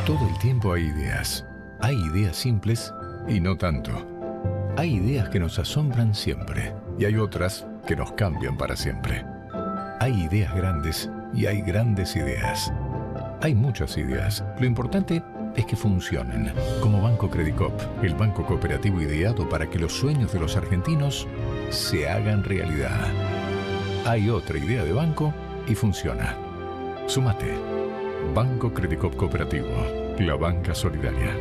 Todo el tiempo hay ideas. Hay ideas simples y no tanto. Hay ideas que nos asombran siempre y hay otras que nos cambian para siempre. Hay ideas grandes y hay grandes ideas. Hay muchas ideas. Lo importante es que funcionen. Como Banco Credicop, el banco cooperativo ideado para que los sueños de los argentinos se hagan realidad. Hay otra idea de banco y funciona. Súmate. Banco Credicop Cooperativo, la banca solidaria.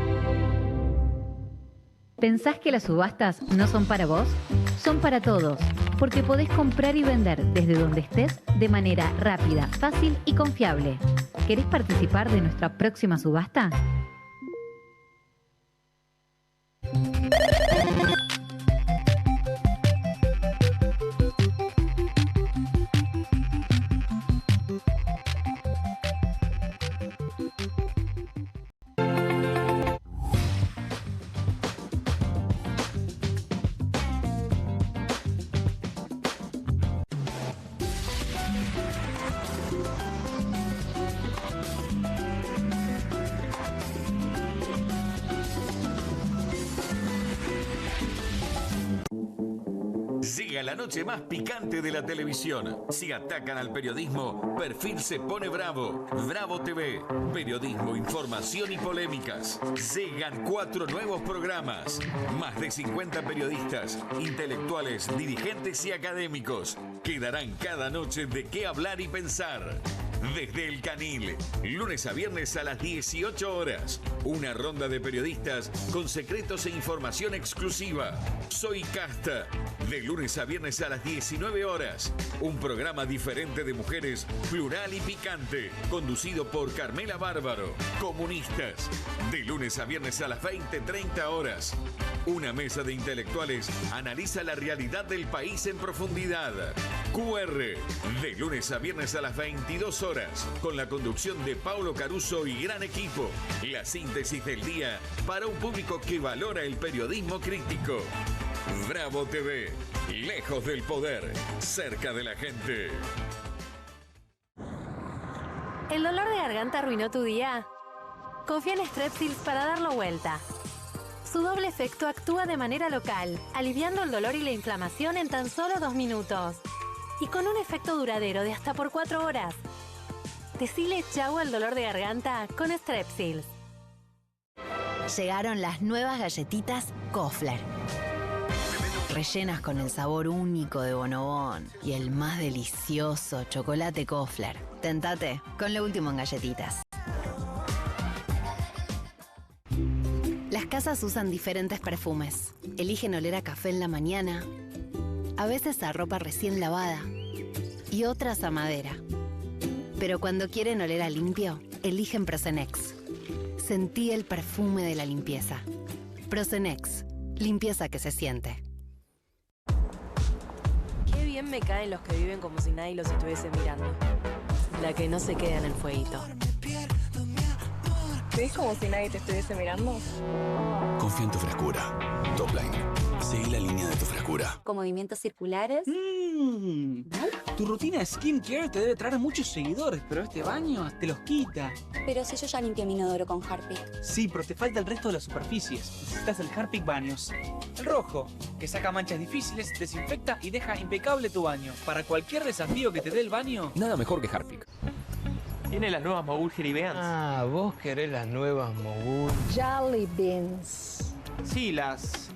¿Pensás que las subastas no son para vos? Son para todos, porque podés comprar y vender desde donde estés de manera rápida, fácil y confiable. ¿Querés participar de nuestra próxima subasta? Llega la noche más picante de la televisión. Si atacan al periodismo, Perfil se pone bravo. Bravo TV. Periodismo, información y polémicas. Llegan 4 nuevos programas. Más de 50 periodistas, intelectuales, dirigentes y académicos que darán cada noche de qué hablar y pensar. Desde El Canil, lunes a viernes a las 18 horas. Una ronda de periodistas con secretos e información exclusiva. Soy Casta, de lunes a viernes a las 19 horas. Un programa diferente de mujeres, plural y picante, conducido por Carmela Bárbaro. Comunistas, de lunes a viernes a las 20:30 horas. Una mesa de intelectuales analiza la realidad del país en profundidad. QR, de lunes a viernes a las 22 horas, con la conducción de Paulo Caruso y gran equipo. La síntesis del día para un público que valora el periodismo crítico. Bravo TV, lejos del poder, cerca de la gente. ¿El dolor de garganta arruinó tu día? Confía en Strepsils para darlo vuelta. Su doble efecto actúa de manera local, aliviando el dolor y la inflamación en tan solo 2 minutos. Y con un efecto duradero de hasta por 4 horas. Decile chau al dolor de garganta con Strepsils. Llegaron las nuevas galletitas Kofler. Rellenas con el sabor único de Bonobón y el más delicioso chocolate Kofler. Tentate con lo último en galletitas. Las casas usan diferentes perfumes. Eligen oler a café en la mañana, a veces a ropa recién lavada y otras a madera. Pero cuando quieren oler a limpio, eligen Prosenex. Sentí el perfume de la limpieza. Prosenex, limpieza que se siente. Qué bien me caen los que viven como si nadie los estuviese mirando. La que no se queda en el fueguito. ¿Ves como si nadie te estuviese mirando? Confía en tu frescura. Topline. Seguí la línea de tu frescura. frescura. Con movimientos circulares. Tu rutina de skincare te debe traer muchos seguidores, pero este baño te los quita. Pero si yo ya limpié mi inodoro con Harpic. Sí, pero te falta el resto de las superficies. Necesitas el Harpic Baños. El rojo, que saca manchas difíciles, desinfecta y deja impecable tu baño. Para cualquier desafío que te dé el baño. Nada mejor que Harpic. Tiene las nuevas Mogul Jelly Beans. Ah, vos querés las nuevas Mogul. Jelly Beans. Sí, las...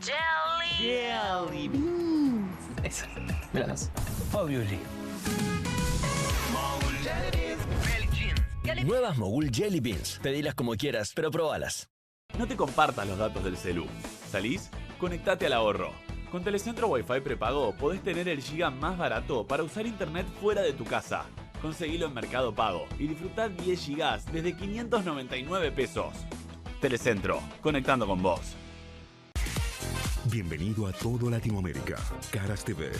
Jelly Beans. Esas. Me las das. Obviously. Nuevas Mogul Jelly Beans. Pedilas como quieras, pero probalas. No te compartas los datos del celu. ¿Salís? Conectate al ahorro. Con Telecentro Wi-Fi prepago podés tener el giga más barato para usar internet fuera de tu casa. Conseguilo en Mercado Pago y disfrutá 10 gigas desde 599 pesos. Telecentro, conectando con vos. Bienvenido a todo Latinoamérica. Caras TV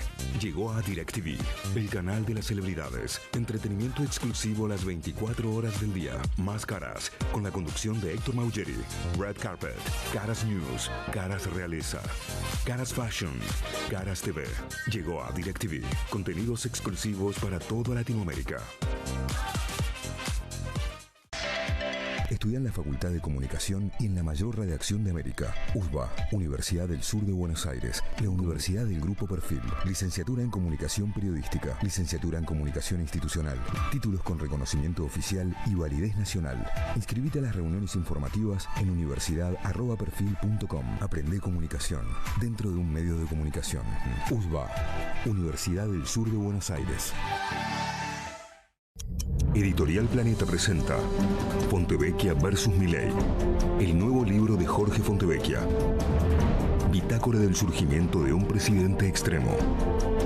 llegó a DirecTV, el canal de las celebridades. Entretenimiento exclusivo las 24 horas del día. Más Caras, con la conducción de Héctor Maugeri. Red Carpet, Caras News, Caras Realeza, Caras Fashion, Caras TV. Llegó a DirecTV. Contenidos exclusivos para toda Latinoamérica. Estudia en la Facultad de Comunicación y en la mayor redacción de América. USBA, Universidad del Sur de Buenos Aires. La Universidad del Grupo Perfil. Licenciatura en Comunicación Periodística. Licenciatura en Comunicación Institucional. Títulos con reconocimiento oficial y validez nacional. Inscribite a las reuniones informativas en universidad@perfil.com. Aprende comunicación dentro de un medio de comunicación. USBA, Universidad del Sur de Buenos Aires. Editorial Planeta presenta Fontevecchia vs. Milei, el nuevo libro de Jorge Fontevecchia. Bitácora del surgimiento de un presidente extremo.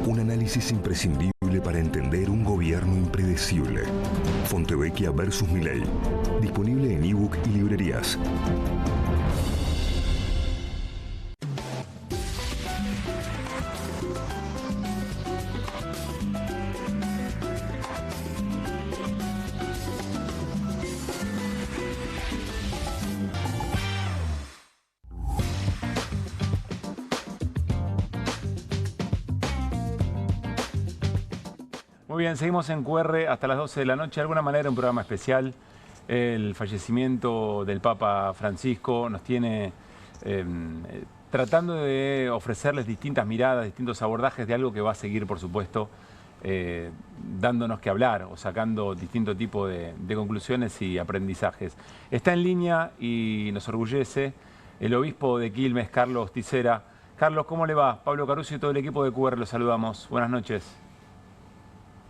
Un análisis imprescindible para entender un gobierno impredecible. Fontevecchia vs. Milei. Disponible en ebook y librerías. Muy bien, seguimos en QR hasta las 12 de la noche. De alguna manera un programa especial. El fallecimiento del Papa Francisco nos tiene tratando de ofrecerles distintas miradas, distintos abordajes de algo que va a seguir, por supuesto, dándonos que hablar o sacando distinto tipo de conclusiones y aprendizajes. Está en línea y nos orgullece el obispo de Quilmes, Carlos Ticera. Carlos, ¿cómo le va? Pablo Caruso y todo el equipo de QR los saludamos. Buenas noches.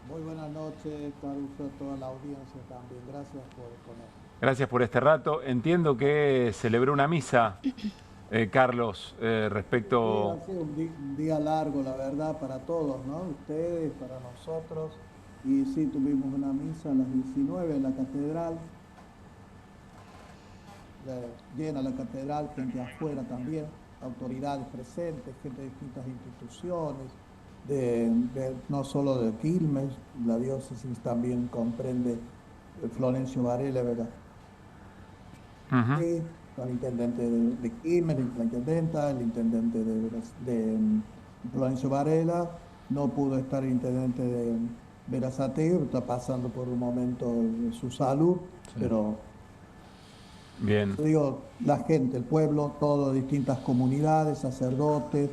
Muy buenas noches, Caruso, a toda la audiencia también. Gracias por poner. Gracias por este rato. Entiendo que celebró una misa, Carlos, respecto... Sí, ha sido un día largo, la verdad, para todos, ¿no? Ustedes, para nosotros. Y sí, tuvimos una misa a las 19 en la catedral. Llena la catedral, gente afuera también, autoridades presentes, gente de distintas instituciones. No solo de Quilmes, la diócesis también comprende Florencio Varela, ¿verdad? Sí, el intendente de Quilmes, la intendenta, el intendente de Florencio Varela, no pudo estar el intendente de Berazategui, está pasando por un momento de su salud, sí. Pero bien. Digo, la gente, el pueblo, todo, distintas comunidades, sacerdotes,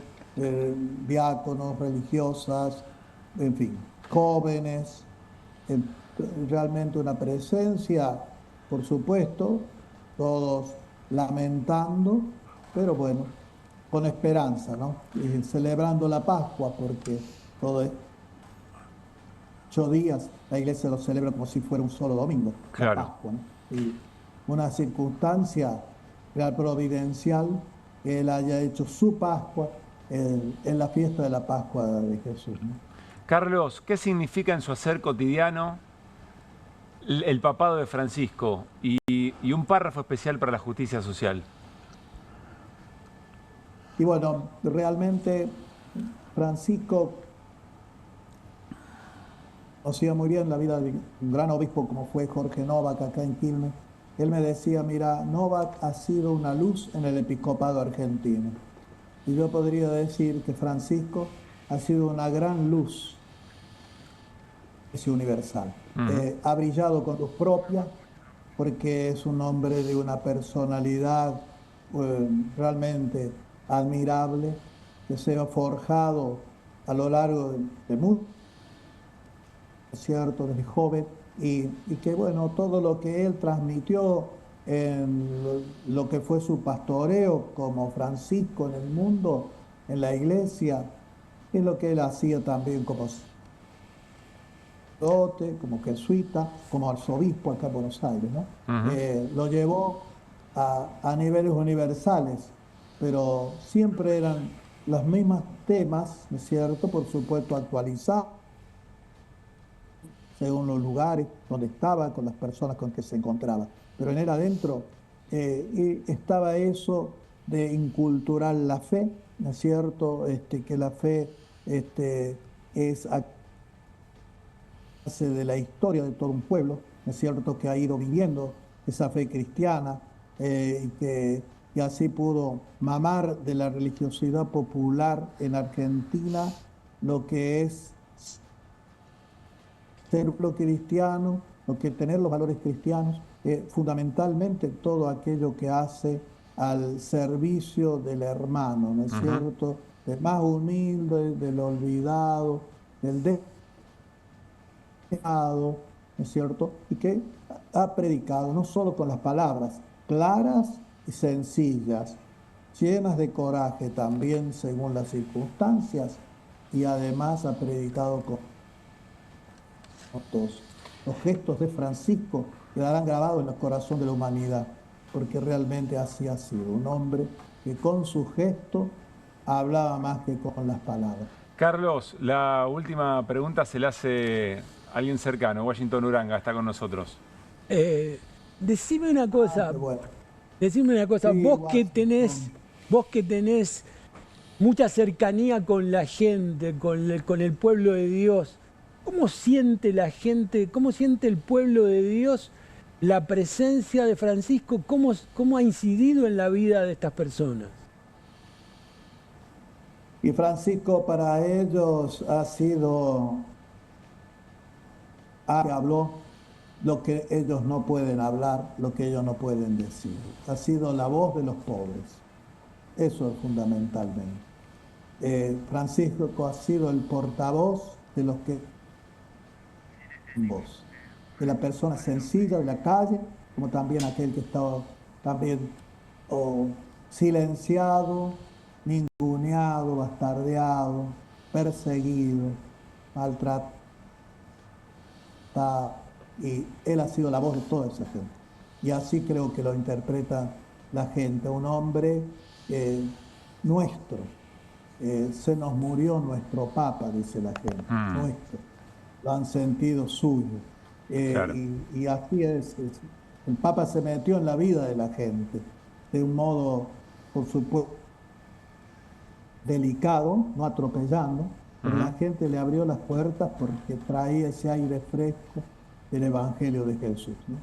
diáconos, religiosas, en fin, jóvenes, realmente una presencia, por supuesto, todos lamentando, pero bueno, con esperanza, ¿no? Y celebrando la Pascua, porque todo es 8 días, la iglesia lo celebra como si fuera un solo domingo, claro. La Pascua, ¿no? Y una circunstancia real providencial que él haya hecho su Pascua en la fiesta de la Pascua de Jesús, ¿no? Carlos, ¿qué significa en su hacer cotidiano el papado de Francisco y un párrafo especial para la justicia social? Y bueno, realmente Francisco conocía muy bien la vida de un gran obispo como fue Jorge Novak acá en Quilmes. Él me decía, mira, Novak ha sido una luz en el episcopado argentino. Y yo podría decir que Francisco ha sido una gran luz universal. Ha brillado con luz propia porque es un hombre de una personalidad realmente admirable, que se ha forjado a lo largo de mucho, ¿cierto?, desde joven, y que bueno, todo lo que él transmitió en lo que fue su pastoreo como Francisco en el mundo, en la iglesia, es lo que él hacía también como sacerdote, como jesuita, como arzobispo acá en Buenos Aires, ¿no? Lo llevó a niveles universales, pero siempre eran los mismos temas, ¿no es cierto?, por supuesto actualizados según los lugares donde estaba, con las personas con que se encontraba. Pero en él adentro estaba eso de inculturar la fe, ¿no es cierto?, que la fe es base de la historia de todo un pueblo, ¿no es cierto?, que ha ido viviendo esa fe cristiana, y así pudo mamar de la religiosidad popular en Argentina lo que es ser lo cristiano, lo que tener los valores cristianos, fundamentalmente todo aquello que hace al servicio del hermano, ¿no es cierto?, del más humilde, del olvidado, del dejado, ¿no es cierto?, y que ha predicado no solo con las palabras claras y sencillas, llenas de coraje también según las circunstancias, y además ha predicado con los gestos de Francisco quedarán grabados en el corazón de la humanidad, porque realmente así ha sido, un hombre que con su gesto hablaba más que con las palabras. Carlos, la última pregunta se la hace alguien cercano, Washington Uranga, está con nosotros. Decime una cosa, decime una cosa, Sí, vos que tenés mucha cercanía con la gente, con el pueblo de Dios, ¿cómo siente la gente, cómo siente el pueblo de Dios la presencia de Francisco? ¿Cómo ha incidido en la vida de estas personas? Y Francisco para ellos ha sido, habló lo que ellos no pueden hablar, lo que ellos no pueden decir. Ha sido la voz de los pobres. Eso es fundamentalmente. Francisco ha sido el portavoz de los que voz, de la persona sencilla de la calle, como también aquel que estaba también silenciado, ninguneado, bastardeado, perseguido, maltratado, y él ha sido la voz de toda esa gente. Y así creo que lo interpreta la gente, un hombre nuestro. Se nos murió nuestro Papa, dice la gente, nuestro. Lo han sentido suyo. Claro. Y así es. El Papa se metió en la vida de la gente, de un modo, por supuesto, delicado, no atropellando, pero la gente le abrió las puertas porque traía ese aire fresco del Evangelio de Jesús, ¿no?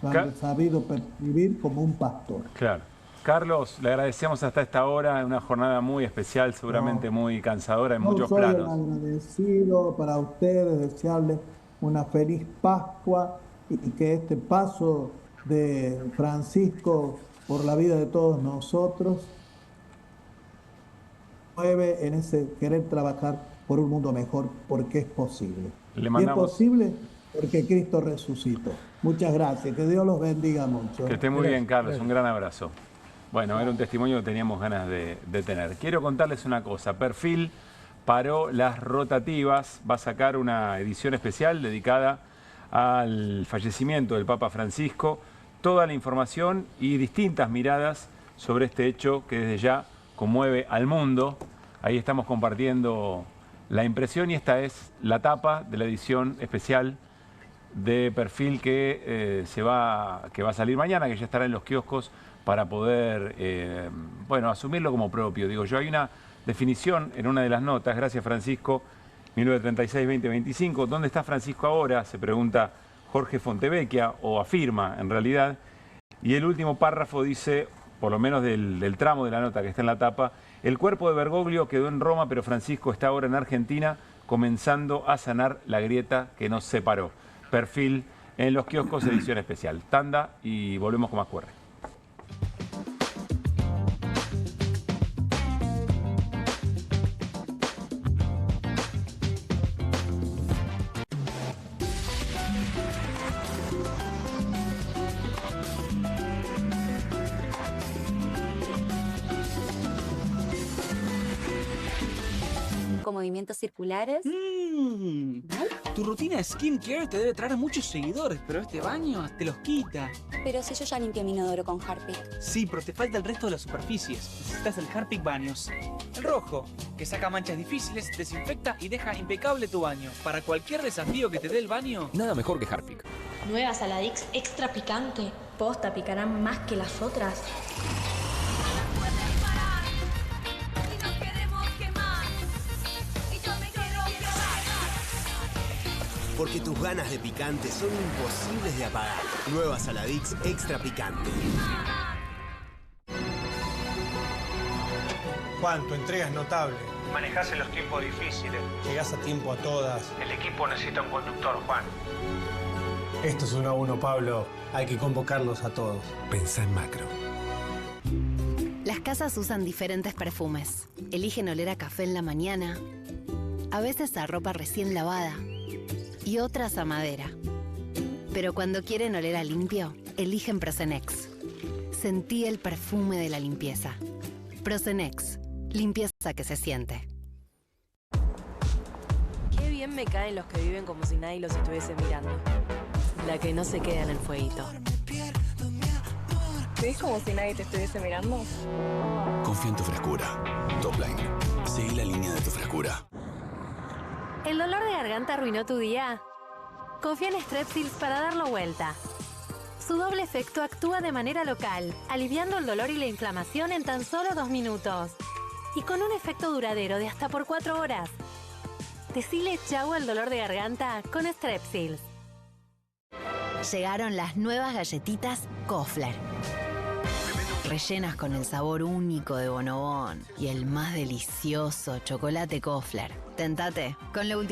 Lo han sabido percibir como un pastor. Claro. Carlos, le agradecemos hasta esta hora, una jornada muy especial, seguramente muy cansadora en muchos planos. Soy agradecido para ustedes, desearles una feliz Pascua y que este paso de Francisco por la vida de todos nosotros mueve en ese querer trabajar por un mundo mejor, porque es posible. Y es posible porque Cristo resucitó. Muchas gracias, que Dios los bendiga mucho. Que esté muy bien, Carlos, un gran abrazo. Bueno, era un testimonio que teníamos ganas de tener. Quiero contarles una cosa. Perfil paró las rotativas. Va a sacar una edición especial dedicada al fallecimiento del Papa Francisco. Toda la información y distintas miradas sobre este hecho que desde ya conmueve al mundo. Ahí estamos compartiendo la impresión y esta es la tapa de la edición especial de Perfil que va a salir mañana, que ya estará en los kioscos para poder, asumirlo como propio. Digo yo, hay una definición en una de las notas, gracias Francisco, 1936-2025. ¿Dónde está Francisco ahora?, se pregunta Jorge Fontevecchia, o afirma en realidad. Y el último párrafo dice, por lo menos del tramo de la nota que está en la tapa, El cuerpo de Bergoglio quedó en Roma, pero Francisco está ahora en Argentina, comenzando a sanar la grieta que nos separó. Perfil en los kioscos, edición especial. Tanda y volvemos con más QR. Con movimientos circulares. Tu rutina de skincare te debe traer muchos seguidores, pero este baño te los quita. Pero si yo ya limpié mi inodoro con Harpic. Sí, pero te falta el resto de las superficies. Necesitas el Harpic Baños. El rojo, que saca manchas difíciles, desinfecta y deja impecable tu baño. Para cualquier desafío que te dé el baño. Nada mejor que Harpic. Nueva Saladix extra picante. Posta, picarán más que las otras. Porque tus ganas de picante son imposibles de apagar. Nueva Saladix extra picante. Juan, tu entrega es notable. Manejás en los tiempos difíciles. Llegás a tiempo a todas. El equipo necesita un conductor, Juan. Esto es 1 a 1, Pablo. Hay que convocarlos a todos. Pensá en macro. Las casas usan diferentes perfumes. Eligen oler a café en la mañana, a veces a ropa recién lavada y otras a madera. Pero cuando quieren oler a limpio, eligen Prosenex. Sentí el perfume de la limpieza. Prosenex, limpieza que se siente. Qué bien me caen los que viven como si nadie los estuviese mirando. La que no se queda en el fueguito. ¿Ves como si nadie te estuviese mirando? Confía en tu frescura. Topline. Seguí la línea de tu frescura. ¿El dolor de garganta arruinó tu día? Confía en Strepsils para darlo vuelta. Su doble efecto actúa de manera local, aliviando el dolor y la inflamación en tan solo 2 minutos. Y con un efecto duradero de hasta por 4 horas. Decile chau al dolor de garganta con Strepsils. Llegaron las nuevas galletitas Kofler. Rellenas con el sabor único de Bonobón y el más delicioso chocolate Kofler. Tentate con la última